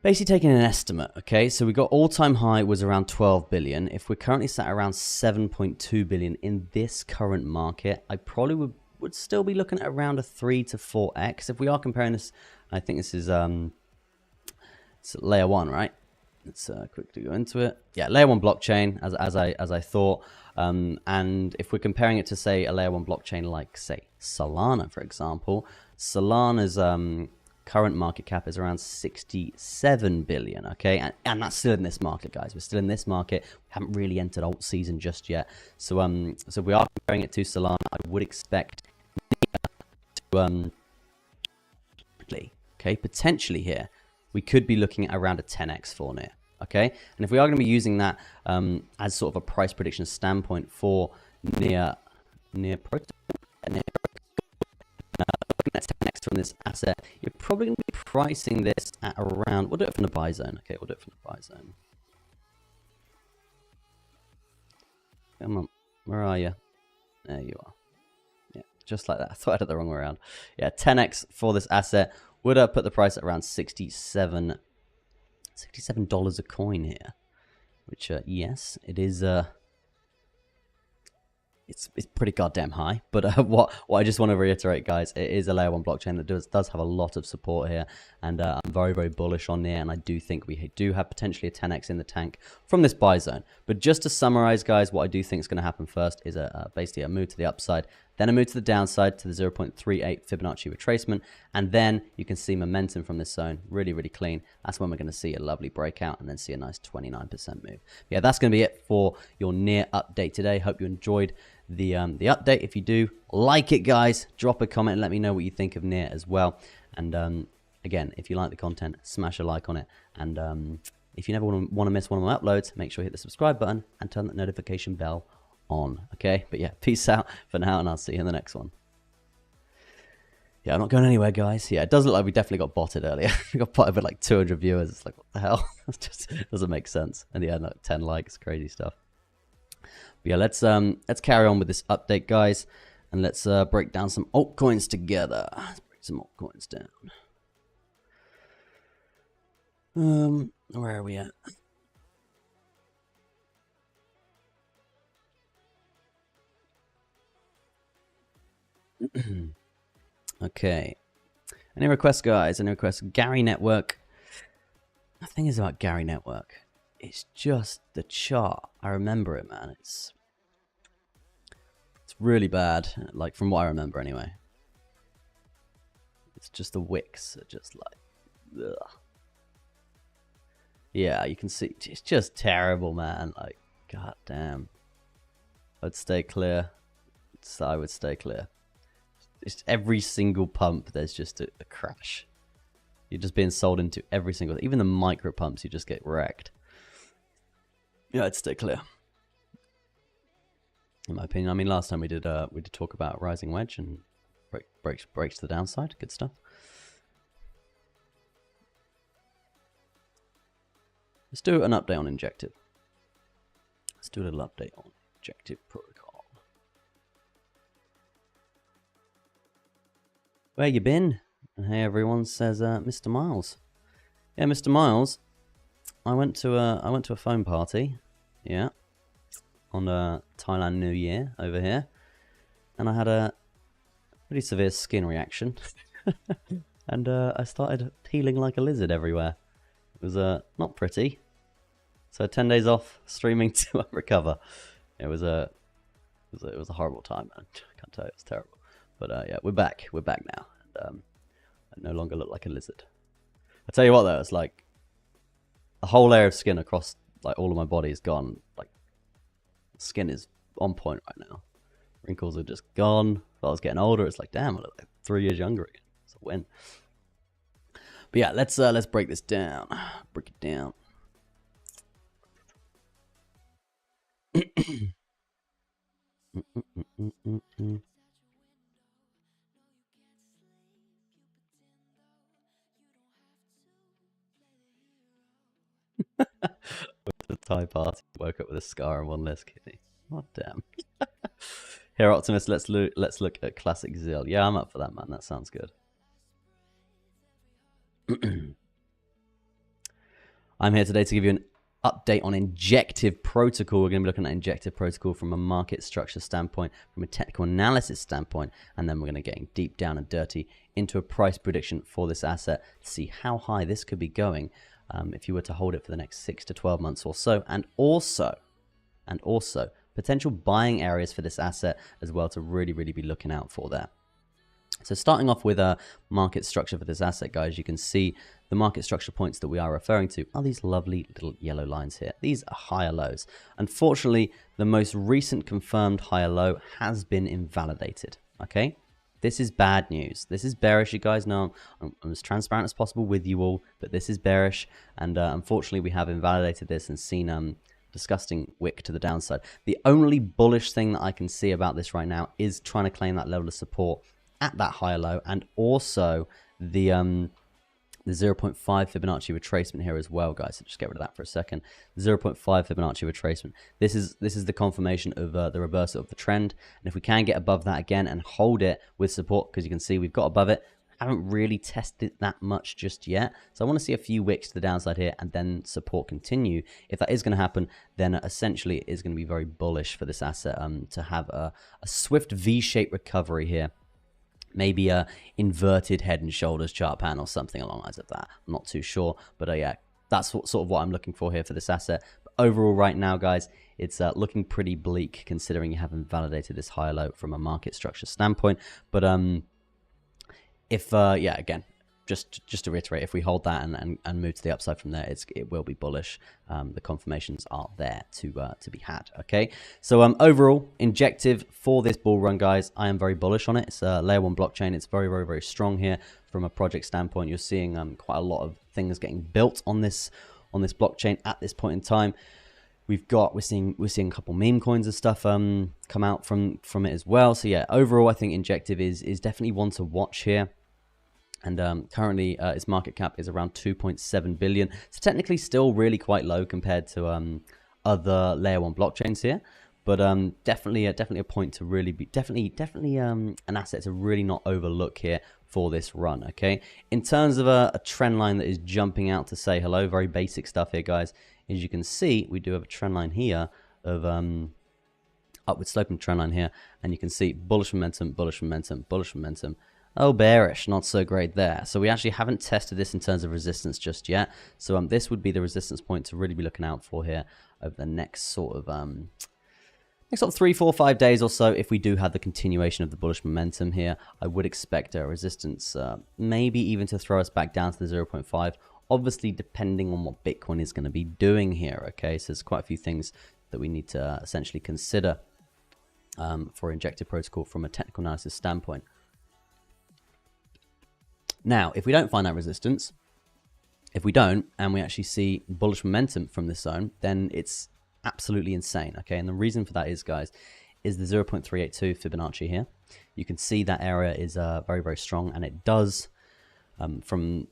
basically taking an estimate, okay? So we got all-time high was around 12 billion. If we're currently sat around 7.2 billion in this current market, I probably would still be looking at around a 3 to 4x. If we are comparing this, I think this is it's layer 1, right? Let's quickly go into it. Yeah, layer 1 blockchain, as I thought. And if we're comparing it to, say, a layer 1 blockchain like, say, Solana, for example, Solana's current market cap is around 67 billion, okay? And that's still in this market, guys. We're still in this market. We haven't really entered alt season just yet. So if we are comparing it to Solana, I would expect to okay, potentially here, we could be looking at around a 10x for near, okay? And if we are going to be using that as sort of a price prediction standpoint for near protocol, looking at 10x from this asset, you're probably going to be pricing this at around, we'll do it from the buy zone, okay? We'll do it from the buy zone. Come on, where are you? There you are. Yeah, just like that. I thought I had it the wrong way around. Yeah, 10x for this asset. Would I put the price at around $67 a coin here? Which, yes, it is. It's pretty goddamn high. But what I just want to reiterate, guys, it is a layer 1 blockchain that does have a lot of support here, and I'm very bullish on there. And I do think we do have potentially a 10x in the tank from this buy zone. But just to summarize, guys, what I do think is going to happen first is basically a move to the upside, then a move to the downside to the 0.38 Fibonacci retracement, and then you can see momentum from this zone really clean. That's when we're going to see a lovely breakout and then see a nice 29% move. Yeah, that's going to be it for your near update today. Hope you enjoyed the update. If you do, like it, guys, drop a comment and let me know what you think of near as well. And again, if you like the content, smash a like on it. And if you never want to miss one of my uploads, make sure you hit the subscribe button and turn that notification bell on. Okay, but yeah, peace out for now, and I'll see you in the next one. Yeah, I'm not going anywhere, guys. Yeah, it does look like we definitely got botted earlier. We got botted with like 200 viewers. It's like, what the hell? It just doesn't make sense. And yeah, like 10 likes, crazy stuff. But yeah, let's carry on with this update, guys, and let's break down some altcoins together. Let's break some altcoins down. Where are we at? Okay. Any requests, guys? Any requests? Gary Network. The thing is about Gary Network, it's just the chart. I remember it, man. It's really bad, like from what I remember anyway. It's just the wicks are just like, ugh. Yeah, you can see it's just terrible, man. Like, god damn. I'd stay clear. So I would stay clear. It's every single pump, there's just a crash. You're just being sold into every single, even the micro pumps, you just get wrecked. Yeah, I'd stay clear. In my opinion, I mean, last time we did talk about rising wedge and breaks to the downside. Good stuff. Let's do an update on Injective. Let's do a little update on Injective protocol. Where you been? And hey, everyone, says Mr. Miles. Yeah, Mr. Miles. I went to a phone party. Yeah, on Thailand New Year over here, and I had a pretty severe skin reaction, and I started peeling like a lizard everywhere. It was not pretty. So 10 days off streaming to recover. It was a horrible time, man. I can't tell you, it was terrible. But yeah, we're back now, and I no longer look like a lizard. I tell you what, though, it's like a whole layer of skin across like all of my body is gone. Like, skin is on point right now. Wrinkles are just gone. If I was getting older, it's like, damn, I look like 3 years younger again. It's a win. But yeah, let's break this down. Break it down. The Thai party, woke up with a scar on one less kidney. Oh damn. Here, Optimus, let's look at classic Zill. Yeah, I'm up for that, man. That sounds good. I'm here today to give you an update on Injective protocol. We're going to be looking at Injective protocol from a market structure standpoint, from a technical analysis standpoint, and then we're going to get deep down and dirty into a price prediction for this asset to see how high this could be going if you were to hold it for the next 6 to 12 months or so, and also potential buying areas for this asset as well to really be looking out for there. So starting off with a market structure for this asset, guys, you can see the market structure points that we are referring to are these lovely little yellow lines here. These are higher lows. Unfortunately, the most recent confirmed higher low has been invalidated, okay? This is bad news. This is bearish, you guys know. I'm as transparent as possible with you all, but this is bearish, and unfortunately we have invalidated this and seen disgusting wick to the downside. The only bullish thing that I can see about this right now is trying to claim that level of support at that higher low, and also the 0.5 Fibonacci retracement here as well, guys. So just get rid of that for a second. 0.5 Fibonacci retracement. This is the confirmation of the reversal of the trend, and if we can get above that again and hold it with support, because you can see we've got above it, haven't really tested that much just yet. So I want to see a few wicks to the downside here and then support continue. If that is going to happen, then essentially it is going to be very bullish for this asset to have a swift V-shaped recovery here. Maybe a inverted head and shoulders chart pattern or something along the lines of that. I'm not too sure, but yeah, that's sort of what I'm looking for here for this asset. But overall, right now, guys, it's looking pretty bleak considering you haven't validated this higher low from a market structure standpoint. But if yeah, again, just to reiterate, if we hold that and move to the upside from there, it will be bullish. The confirmations are there to be had. Okay, so overall, Injective for this bull run, guys, I am very bullish on it. It's a layer 1 blockchain. It's very strong here from a project standpoint. You're seeing quite a lot of things getting built on this on this blockchain at this point in time. We're seeing a couple meme coins and stuff come out from it as well. So yeah, overall I think Injective is definitely one to watch here. And currently its market cap is around 2.7 billion. So technically still really quite low compared to other layer 1 blockchains here. But definitely a point to really be definitely an asset to really not overlook here for this run. Okay, in terms of a trend line that is jumping out to say hello, very basic stuff here, guys. As you can see, we do have a trend line here of upward sloping trend line here, and you can see bullish momentum, bullish momentum, bullish momentum. Oh, bearish, not so great there. So we actually haven't tested this in terms of resistance just yet. So this would be the resistance point to really be looking out for here over the next sort of 3, 4, 5 days or so. If we do have the continuation of the bullish momentum here, I would expect a resistance, maybe even to throw us back down to the 0.5. Obviously, depending on what Bitcoin is going to be doing here. Okay, so there's quite a few things that we need to essentially consider for Injective Protocol from a technical analysis standpoint. Now, if we don't find that resistance, if we don't, and we actually see bullish momentum from this zone, then it's absolutely insane. Okay, and the reason for that is, guys, is the 0.382 Fibonacci here. You can see that area is very, very strong, and it does, from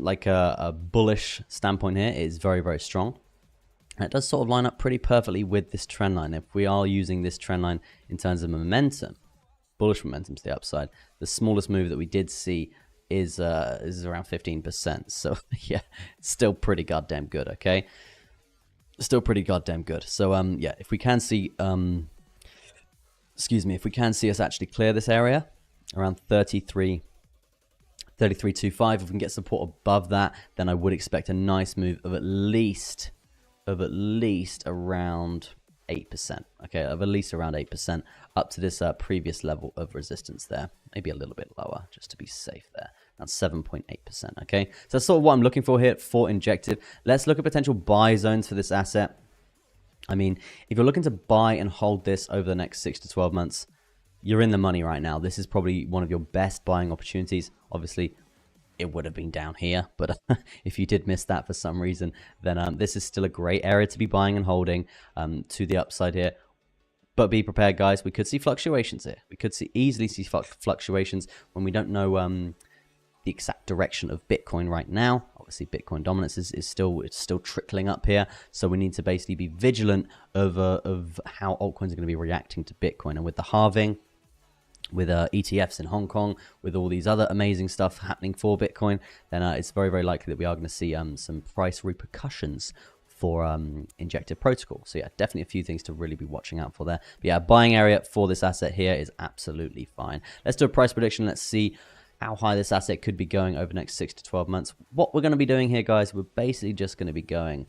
like a bullish standpoint here, it is very, very strong. And it does sort of line up pretty perfectly with this trend line. If we are using this trend line in terms of momentum, bullish momentum to the upside, the smallest move that we did see is around 15%. So yeah, still pretty goddamn good. Okay, still pretty goddamn good. So yeah, if we can see if we can see us actually clear this area around 33.25, if we can get support above that, then I would expect a nice move of at least around 8%. Okay, of at least around 8% up to this previous level of resistance there. Maybe a little bit lower just to be safe there. That's 7.8%. Okay, so that's sort of what I'm looking for here for Injective. Let's look at potential buy zones for this asset. I mean, if you're looking to buy and hold this over the next 6 to 12 months, you're in the money right now. This is probably one of your best buying opportunities. Obviously, it would have been down here, but if you did miss that for some reason, then this is still a great area to be buying and holding to the upside here. But be prepared, guys. We could see fluctuations here. We could easily see fluctuations when we don't know the exact direction of Bitcoin right now. Obviously, Bitcoin dominance is still trickling up here, so we need to basically be vigilant of how altcoins are going to be reacting to Bitcoin. And with the halving, with ETFs in Hong Kong, with all these other amazing stuff happening for Bitcoin, then it's very, very likely that we are going to see some price repercussions for Injective Protocol. So yeah, definitely a few things to really be watching out for there. But yeah, buying area for this asset here is absolutely fine. Let's do a price prediction. Let's see how high this asset could be going over the next 6 to 12 months. What we're going to be doing here, guys, we're basically just going to be going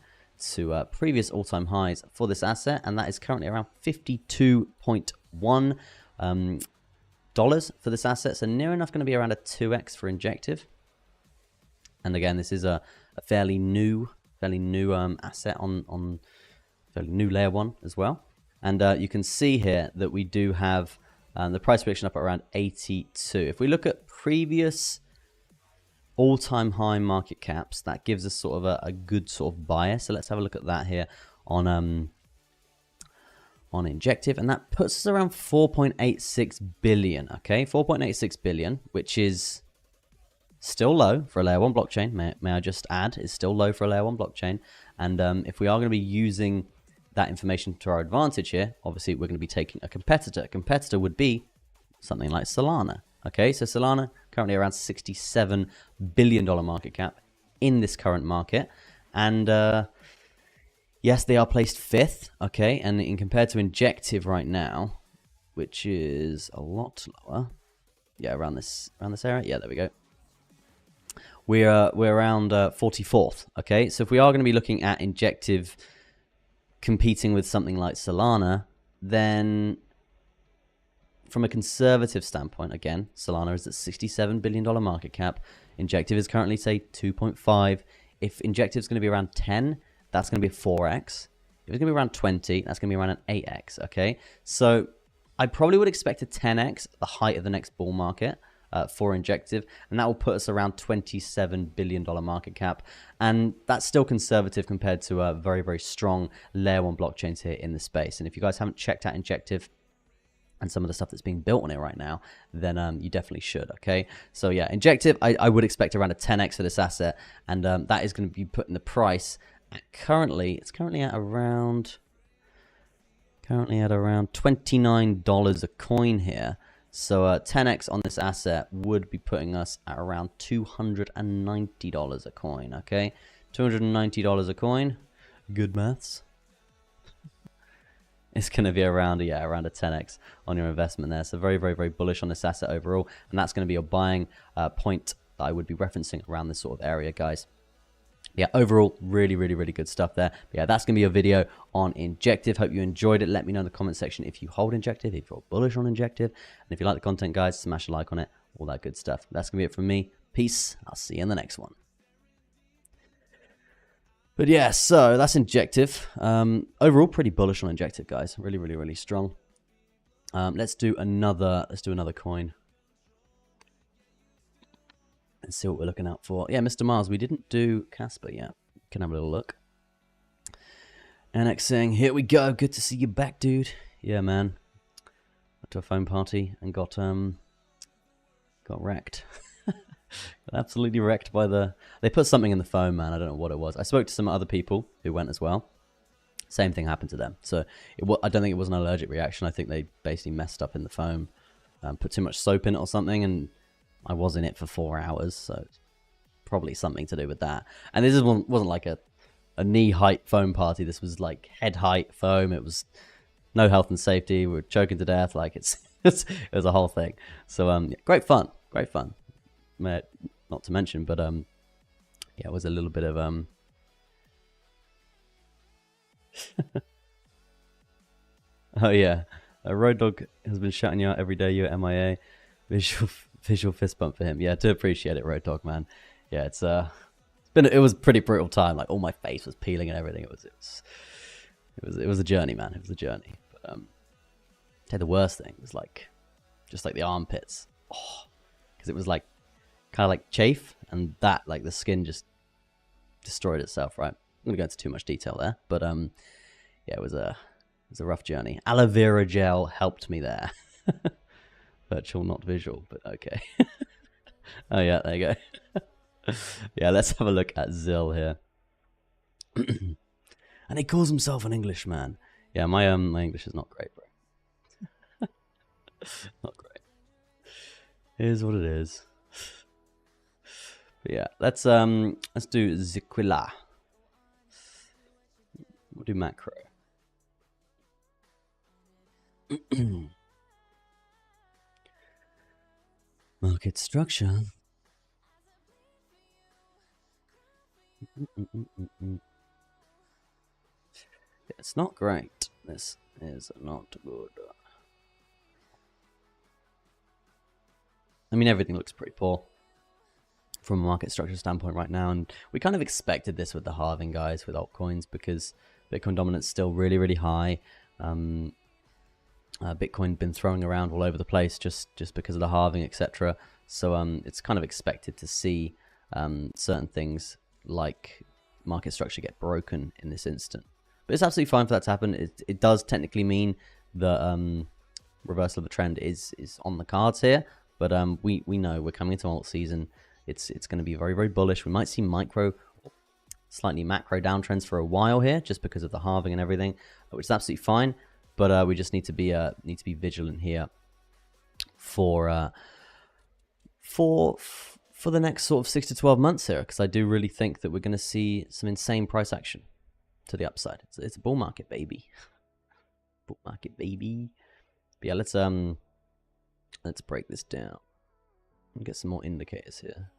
to previous all-time highs for this asset, and that is currently around $52.1 for this asset, so near enough going to be around a 2x for Injective. And again, this is a fairly new asset on fairly new layer 1 as well. And you can see here that we do have the price prediction up at around 82. If we look at previous all-time high market caps, that gives us sort of a good sort of bias. So let's have a look at that here on Injective, and that puts us around 4.86 billion. Okay, 4.86 billion, which is still low for a layer 1 blockchain. May I just add, is still low for a layer 1 blockchain. And if we are going to be using that information to our advantage here, obviously we're going to be taking a competitor. A competitor would be something like Solana. Okay, so Solana currently around $67 billion market cap in this current market, and yes, they are placed 5th. Okay, and in compared to Injective right now, which is a lot lower, yeah, around this area. Yeah, there we go. We're around 44th. Okay, so if we are going to be looking at Injective competing with something like Solana, then from a conservative standpoint, again, Solana is at $67 billion market cap. Injective is currently, say, 2.5. If Injective is going to be around 10, that's going to be a 4x. If it's going to be around 20, that's going to be around an 8x, okay? So I probably would expect a 10x at the height of the next bull market, for Injective, and that will put us around $27 billion market cap, and that's still conservative compared to very, very strong layer 1 blockchains here in the space. And if you guys haven't checked out Injective and some of the stuff that's being built on it right now, then you definitely should, okay? So yeah, Injective, I would expect around a 10x for this asset, and that is going to be putting the price at it's currently at around $29 a coin here. So 10x on this asset would be putting us at around $290 a coin, okay? $290 a coin, good maths. It's going to be around, yeah, around a 10x on your investment there. So very, very, very bullish on this asset overall. And that's going to be your buying point that I would be referencing around this sort of area, guys. Yeah, overall, really, really, really good stuff there. But yeah, that's going to be a video on Injective. Hope you enjoyed it. Let me know in the comment section if you hold Injective, if you're bullish on Injective. And if you like the content, guys, smash a like on it. All that good stuff. That's going to be it from me. Peace. I'll see you in the next one. But yeah, so that's Injective. Overall, pretty bullish on Injective, guys. Really, really, really strong. Let's do another coin. Let's see what we're looking out for. Yeah, Mr. Mars, we didn't do Casper yet. Can have a little look. Annex saying, here we go. Good to see you back, dude. Yeah, man. Went to a phone party and got wrecked. Got absolutely wrecked by they put something in the phone, man. I don't know what it was. I spoke to some other people who went as well. Same thing happened to them. So I don't think it was an allergic reaction. I think they basically messed up in the foam, put too much soap in it or something, and I was in it for 4 hours, so it's probably something to do with that. And this wasn't like a knee height foam party. This was like head height foam. It was no health and safety. We were choking to death. Like it was a whole thing. So yeah, great fun. Not to mention, but yeah, it was a little bit of oh yeah, Road Dog has been shouting you out every day. You're MIA. Visual fist bump for him. Yeah, to appreciate it, Road Dog, man. Yeah, it was a pretty brutal time. Like all my face was peeling and everything. It was a journey, man. It was a journey. But the worst thing was like just like the armpits. Oh, because it was like kind of like chafe, and that like the skin just destroyed itself, right? I'm gonna go into too much detail there, but yeah, it was a rough journey. Aloe vera gel helped me there. Virtual, not visual, but okay. Oh yeah, there you go. Yeah, let's have a look at Zill here. And he calls himself an Englishman. Yeah, my English is not great, bro. Not great. Here's what it is. But yeah, let's do Ziquila. We'll do macro. Market structure. It's not great. This is not good. I mean, everything looks pretty poor from a market structure standpoint right now, and we kind of expected this with the halving, guys, with altcoins, because Bitcoin dominance is still really, really high. Bitcoin been throwing around all over the place just because of the halving, etc. So it's kind of expected to see certain things like market structure get broken in this instant. But it's absolutely fine for that to happen. It does technically mean the reversal of the trend is on the cards here. But we know we're coming into alt season. It's going to be very, very bullish. We might see micro, slightly macro downtrends for a while here, just because of the halving and everything, which is absolutely fine. But we just need to be vigilant here for the next sort of 6 to 12 months here, because I do really think that we're going to see some insane price action to the upside. It's a bull market, baby. Bull market, baby. But yeah, let's break this down and get some more indicators here.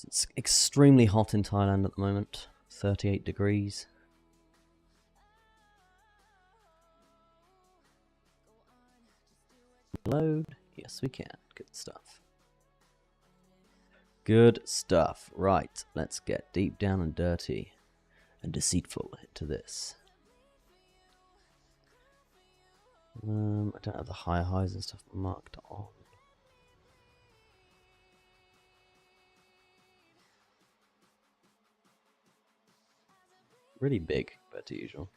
It's extremely hot in Thailand at the moment. 38 degrees. Load. Yes, we can. Good stuff. Good stuff. Right, let's get deep down and dirty and deceitful into this. I don't have the higher highs and stuff marked on. Really big compared to usual.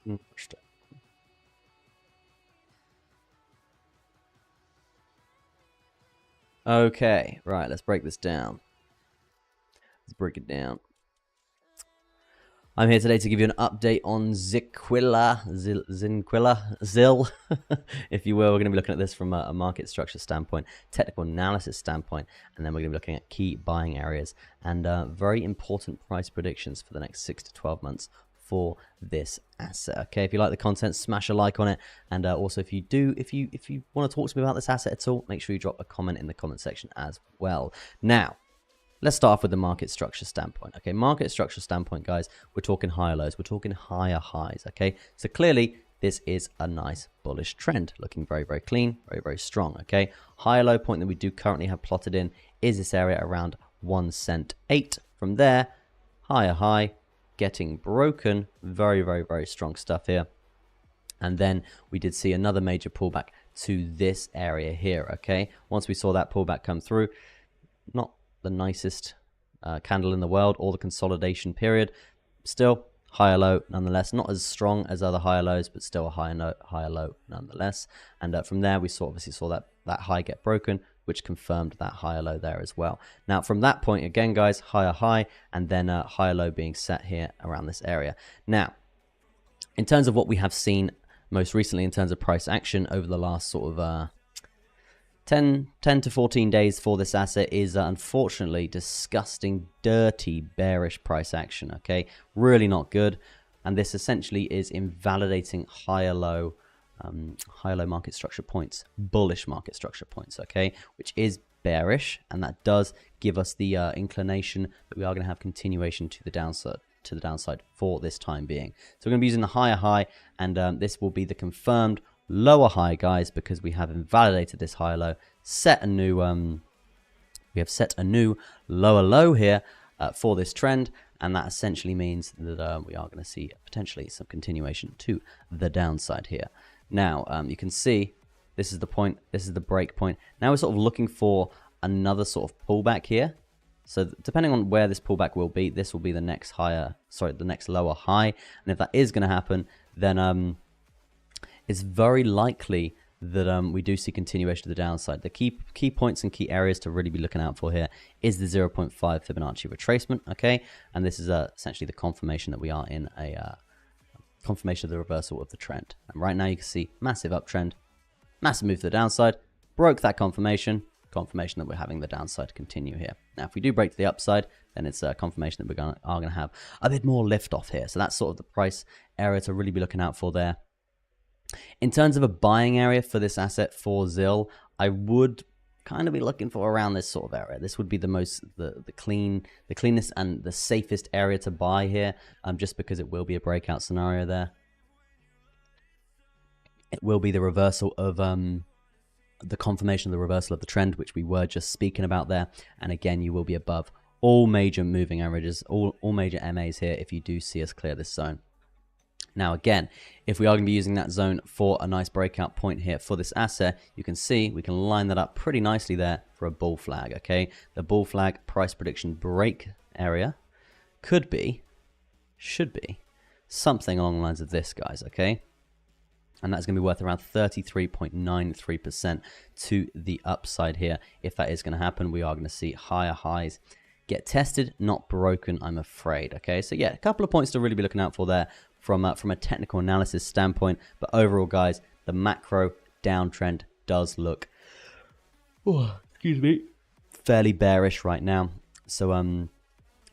Interesting. Okay, right, let's break this down. Let's break it down. I'm here today to give you an update on Zinquilla, if you will. We're going to be looking at this from a market structure standpoint, technical analysis standpoint, and then we're going to be looking at key buying areas and very important price predictions for the next 6 to 12 months for this asset. Okay, if you like the content, smash a like on it, and also if you want to talk to me about this asset at all, make sure you drop a comment in the comment section as well. Now, let's start off with the market structure standpoint. Okay, market structure standpoint, guys, we're talking higher lows, we're talking higher highs. Okay, so clearly this is a nice bullish trend, looking very, very clean, very, very strong. Okay, higher low point that we do currently have plotted in is this area around 1 cent 8. From there, higher high getting broken, very, very, very strong stuff here. And then we did see another major pullback to this area here. Okay, once we saw that pullback come through, not the nicest candle in the world, or the consolidation period, still higher low nonetheless, not as strong as other higher lows, but still a higher low nonetheless. And from there we obviously saw that high get broken, which confirmed that higher low there as well. Now from that point again, guys, higher high and then a higher low being set here around this area. Now in terms of what we have seen most recently in terms of price action over the last sort of 10 to 14 days for this asset is unfortunately disgusting, dirty, bearish price action. Okay, really not good. And this essentially is invalidating higher low market structure points, bullish market structure points. Okay, which is bearish, and that does give us the inclination that we are going to have continuation to the downside for this time being. So we're going to be using the higher high, and this will be the confirmed lower high, guys, because we have invalidated this higher low, set a new we have set a new lower low here for this trend, and that essentially means that we are going to see potentially some continuation to the downside here. Now you can see this is the point, this is the break point. Now we're sort of looking for another sort of pullback here. So depending on where this pullback will be, this will be the next the next lower high, and if that is going to happen, then it's very likely that we do see continuation to the downside. The key points and key areas to really be looking out for here is the 0.5 Fibonacci retracement, okay? And this is essentially the confirmation that we are in a confirmation of the reversal of the trend. And right now you can see massive uptrend, massive move to the downside, broke that confirmation that we're having the downside continue here. Now, if we do break to the upside, then it's a confirmation that we are going to have a bit more lift off here. So that's sort of the price area to really be looking out for there. In terms of a buying area for this asset for ZIL, I would kind of be looking for around this sort of area. This would be the cleanest and the safest area to buy here, just because it will be a breakout scenario there. It will be the reversal of the confirmation of the reversal of the trend, which we were just speaking about there. And again, you will be above all major moving averages, all major MAs here if you do see us clear this zone. Now again, if we are going to be using that zone for a nice breakout point here for this asset, you can see we can line that up pretty nicely there for a bull flag, okay? The bull flag price prediction break area should be something along the lines of this, guys, okay? And that's going to be worth around 33.93% to the upside here. If that is going to happen, we are going to see higher highs get tested, not broken, I'm afraid, okay? So yeah, a couple of points to really be looking out for there from a technical analysis standpoint. But overall, guys, the macro downtrend does look fairly bearish right now. So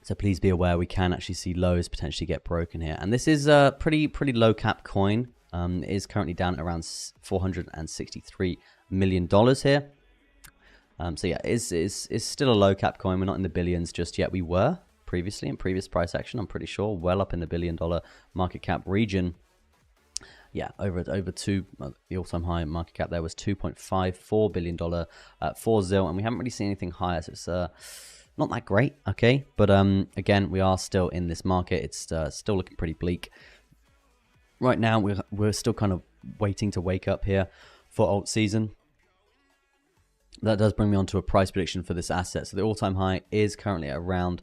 so please be aware we can actually see lows potentially get broken here. And this is a pretty low cap coin. It is currently down at around $463 million here. So yeah, it's still a low cap coin. We're not in the billions just yet. We were previously in previous price action, I'm pretty sure, well up in the $1 billion market cap region. yeah, over two. The all-time high market cap there was $2.54 billion for ZIL, and we haven't really seen anything higher. So it's not that great, okay. But again, we are still in this market. It's still looking pretty bleak right now. We're still kind of waiting to wake up here for alt season. That does bring me on to a price prediction for this asset. So the all-time high is currently around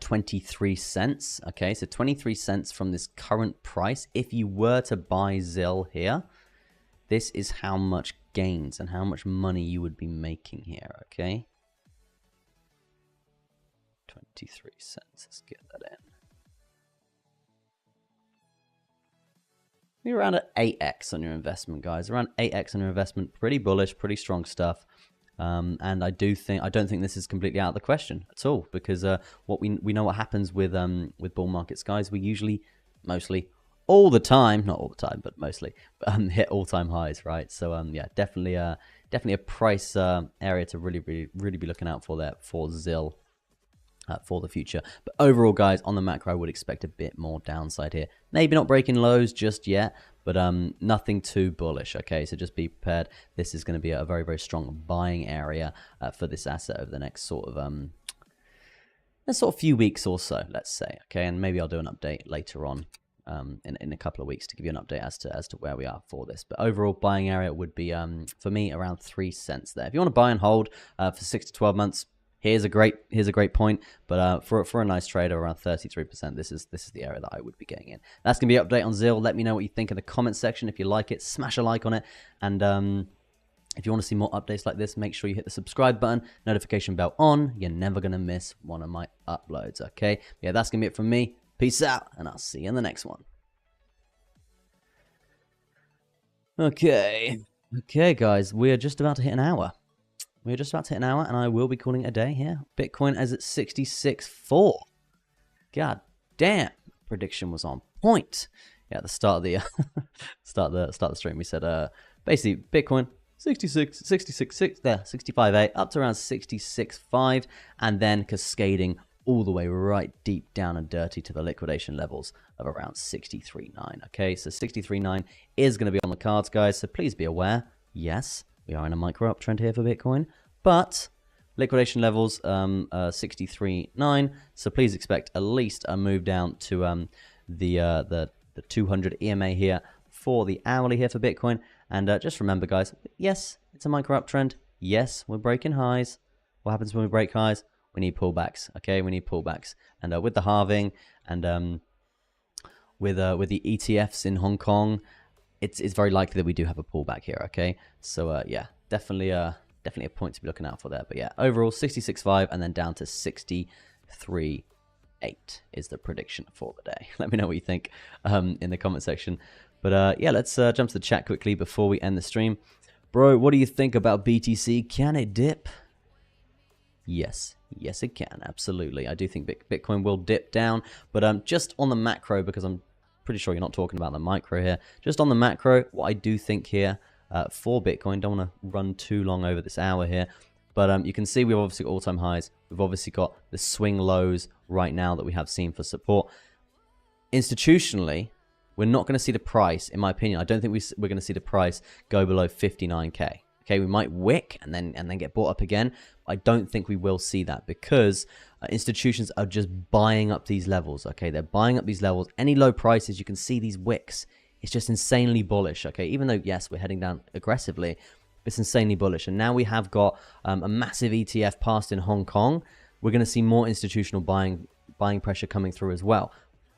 23 cents. Okay, so 23 cents from this current price. If you were to buy ZIL here, this is how much gains and how much money you would be making here. Okay, 23 cents. Let's get that in. You're around at 8x on your investment, guys. Around 8x on your investment. Pretty bullish, pretty strong stuff. And I don't think this is completely out of the question at all, because what we know what happens with bull markets, guys. We usually, mostly, all the time, not all the time, but mostly, hit all-time highs, right? So yeah, definitely a price area to really be looking out for there for ZIL. For the future. But overall, guys, on the macro, I would expect a bit more downside here. Maybe not breaking lows just yet, but nothing too bullish. Okay, so just be prepared. This is going to be a very strong buying area for this asset over the next sort of few weeks or so, let's say. Okay, and maybe I'll do an update later on in a couple of weeks to give you an update as to where we are for this. But overall, buying area would be for me around 3 cents there. If you want to buy and hold for 6 to 12 months. Here's a great point, but for a nice trader around 33%, this is the area that I would be getting in. That's gonna be an update on ZIL. Let me know what you think in the comments section. If you like it, smash a like on it, and if you want to see more updates like this, make sure you hit the subscribe button, notification bell on. You're never gonna miss one of my uploads. Okay, yeah, that's gonna be it from me. Peace out, and I'll see you in the next one. Okay, guys, we are just about to hit an hour. We're just about to hit an hour, and I will be calling it a day here. Bitcoin is at 66.4. God damn, prediction was on point. Yeah, at the start of the start of the stream, we said basically Bitcoin 65.8 up to around 66.5, and then cascading all the way right deep down and dirty to the liquidation levels of around 63.9. Okay, so 63.9 is going to be on the cards, guys. So please be aware. Yes. We are in a micro uptrend here for Bitcoin, but liquidation levels 63.9. So please expect at least a move down to the 200 EMA here for the hourly here for Bitcoin. And just remember, guys, yes, it's a micro uptrend. Yes, we're breaking highs. What happens when we break highs? We need pullbacks. Okay, we need pullbacks. And with the halving and with the ETFs in Hong Kong, it's very likely that we do have a pullback here, okay? So, yeah, definitely a point to be looking out for there. But, yeah, overall, 66.5 and then down to 63.8 is the prediction for the day. Let me know what you think in the comment section. But, yeah, let's jump to the chat quickly before we end the stream. Bro, what do you think about BTC? Can it dip? Yes. Yes, it can. Absolutely. I do think Bitcoin will dip down. But just on the macro, because I'm pretty sure you're not talking about the micro here. Just on the macro, what I do think here for Bitcoin, don't want to run too long over this hour here, but you can see we've obviously got all-time highs. We've obviously got the swing lows right now that we have seen for support. Institutionally, we're not going to see the price, in my opinion. I don't think we're going to see the price go below 59K. Okay, we might wick and then get bought up again. I don't think we will see that because institutions are just buying up these levels. Okay, they're buying up these levels. Any low prices, you can see these wicks. It's just insanely bullish. Okay, even though yes, we're heading down aggressively, it's insanely bullish. And now we have got a massive ETF passed in Hong Kong. We're going to see more institutional buying pressure coming through as well.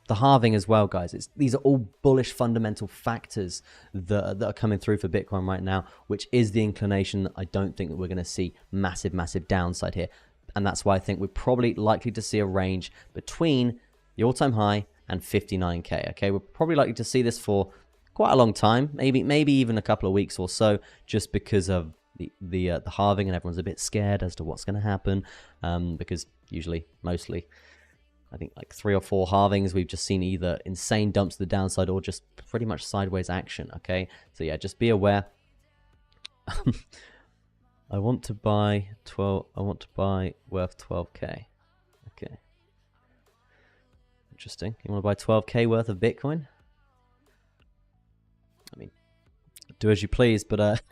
The halving as well, guys. These are all bullish fundamental factors that are coming through for Bitcoin right now, which is the inclination that I don't think that we're going to see massive downside here. And that's why I think we're probably likely to see a range between the all-time high and 59K. Okay, we're probably likely to see this for quite a long time, maybe even a couple of weeks or so, just because of the halving and everyone's a bit scared as to what's going to happen, because mostly I think like 3 or 4 halvings, we've just seen either insane dumps to the downside or just pretty much sideways action, okay? So yeah, just be aware. I want to buy worth 12K. Okay. Interesting. You want to buy 12K worth of Bitcoin? do as you please. But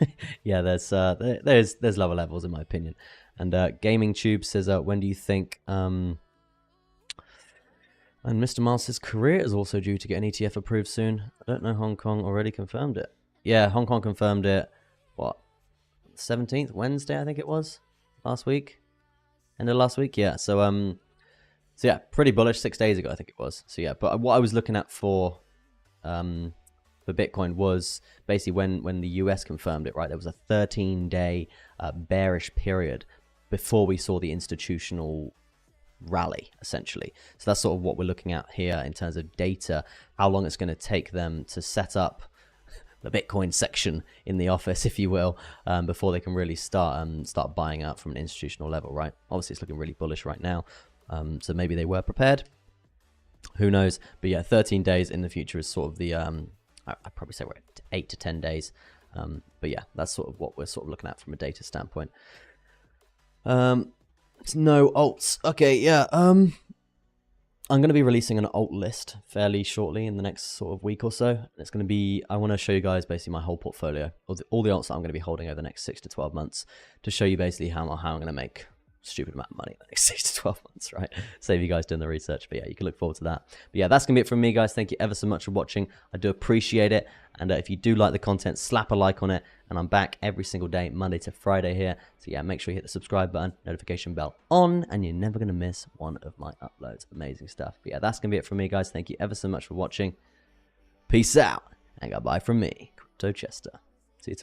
yeah, there's lower levels in my opinion. And Gaming Tube says, when do you think? And Mr. Mars' career is also due to get an ETF approved soon. I don't know. Hong Kong already confirmed it. Yeah, Hong Kong confirmed it. What? 17th, Wednesday, I think it was last week. End of last week, yeah. So yeah, pretty bullish 6 days ago, I think it was. So yeah, but what I was looking at for Bitcoin was basically when the US confirmed it, right? There was a 13-day bearish period before we saw the institutional rally, essentially. So that's sort of what we're looking at here in terms of data, how long it's going to take them to set up the Bitcoin section in the office, if you will, before they can really start buying out from an institutional level, right? Obviously, it's looking really bullish right now. So maybe they were prepared. Who knows? But yeah, 13 days in the future is sort of the, I'd probably say we're at 8 to 10 days. But yeah, that's sort of what we're sort of looking at from a data standpoint. It's no alts. Okay, yeah. I'm going to be releasing an alt list fairly shortly in the next sort of week or so. It's going to be, I want to show you guys basically my whole portfolio, all the alts that I'm going to be holding over the next 6 to 12 months to show you basically how I'm going to make stupid amount of money in the next 6 to 12 months, right? Save you guys doing the research. But yeah, you can look forward to that. But yeah, that's gonna be it from me, guys. Thank you ever so much for watching. I do appreciate it. And if you do like the content, slap a like on it. And I'm back every single day, Monday to Friday here. So yeah, make sure you hit the subscribe button, notification bell on, and you're never gonna miss one of my uploads. Amazing stuff. But yeah, that's gonna be it from me, guys. Thank you ever so much for watching. Peace out, and goodbye from me, Crypto Chester.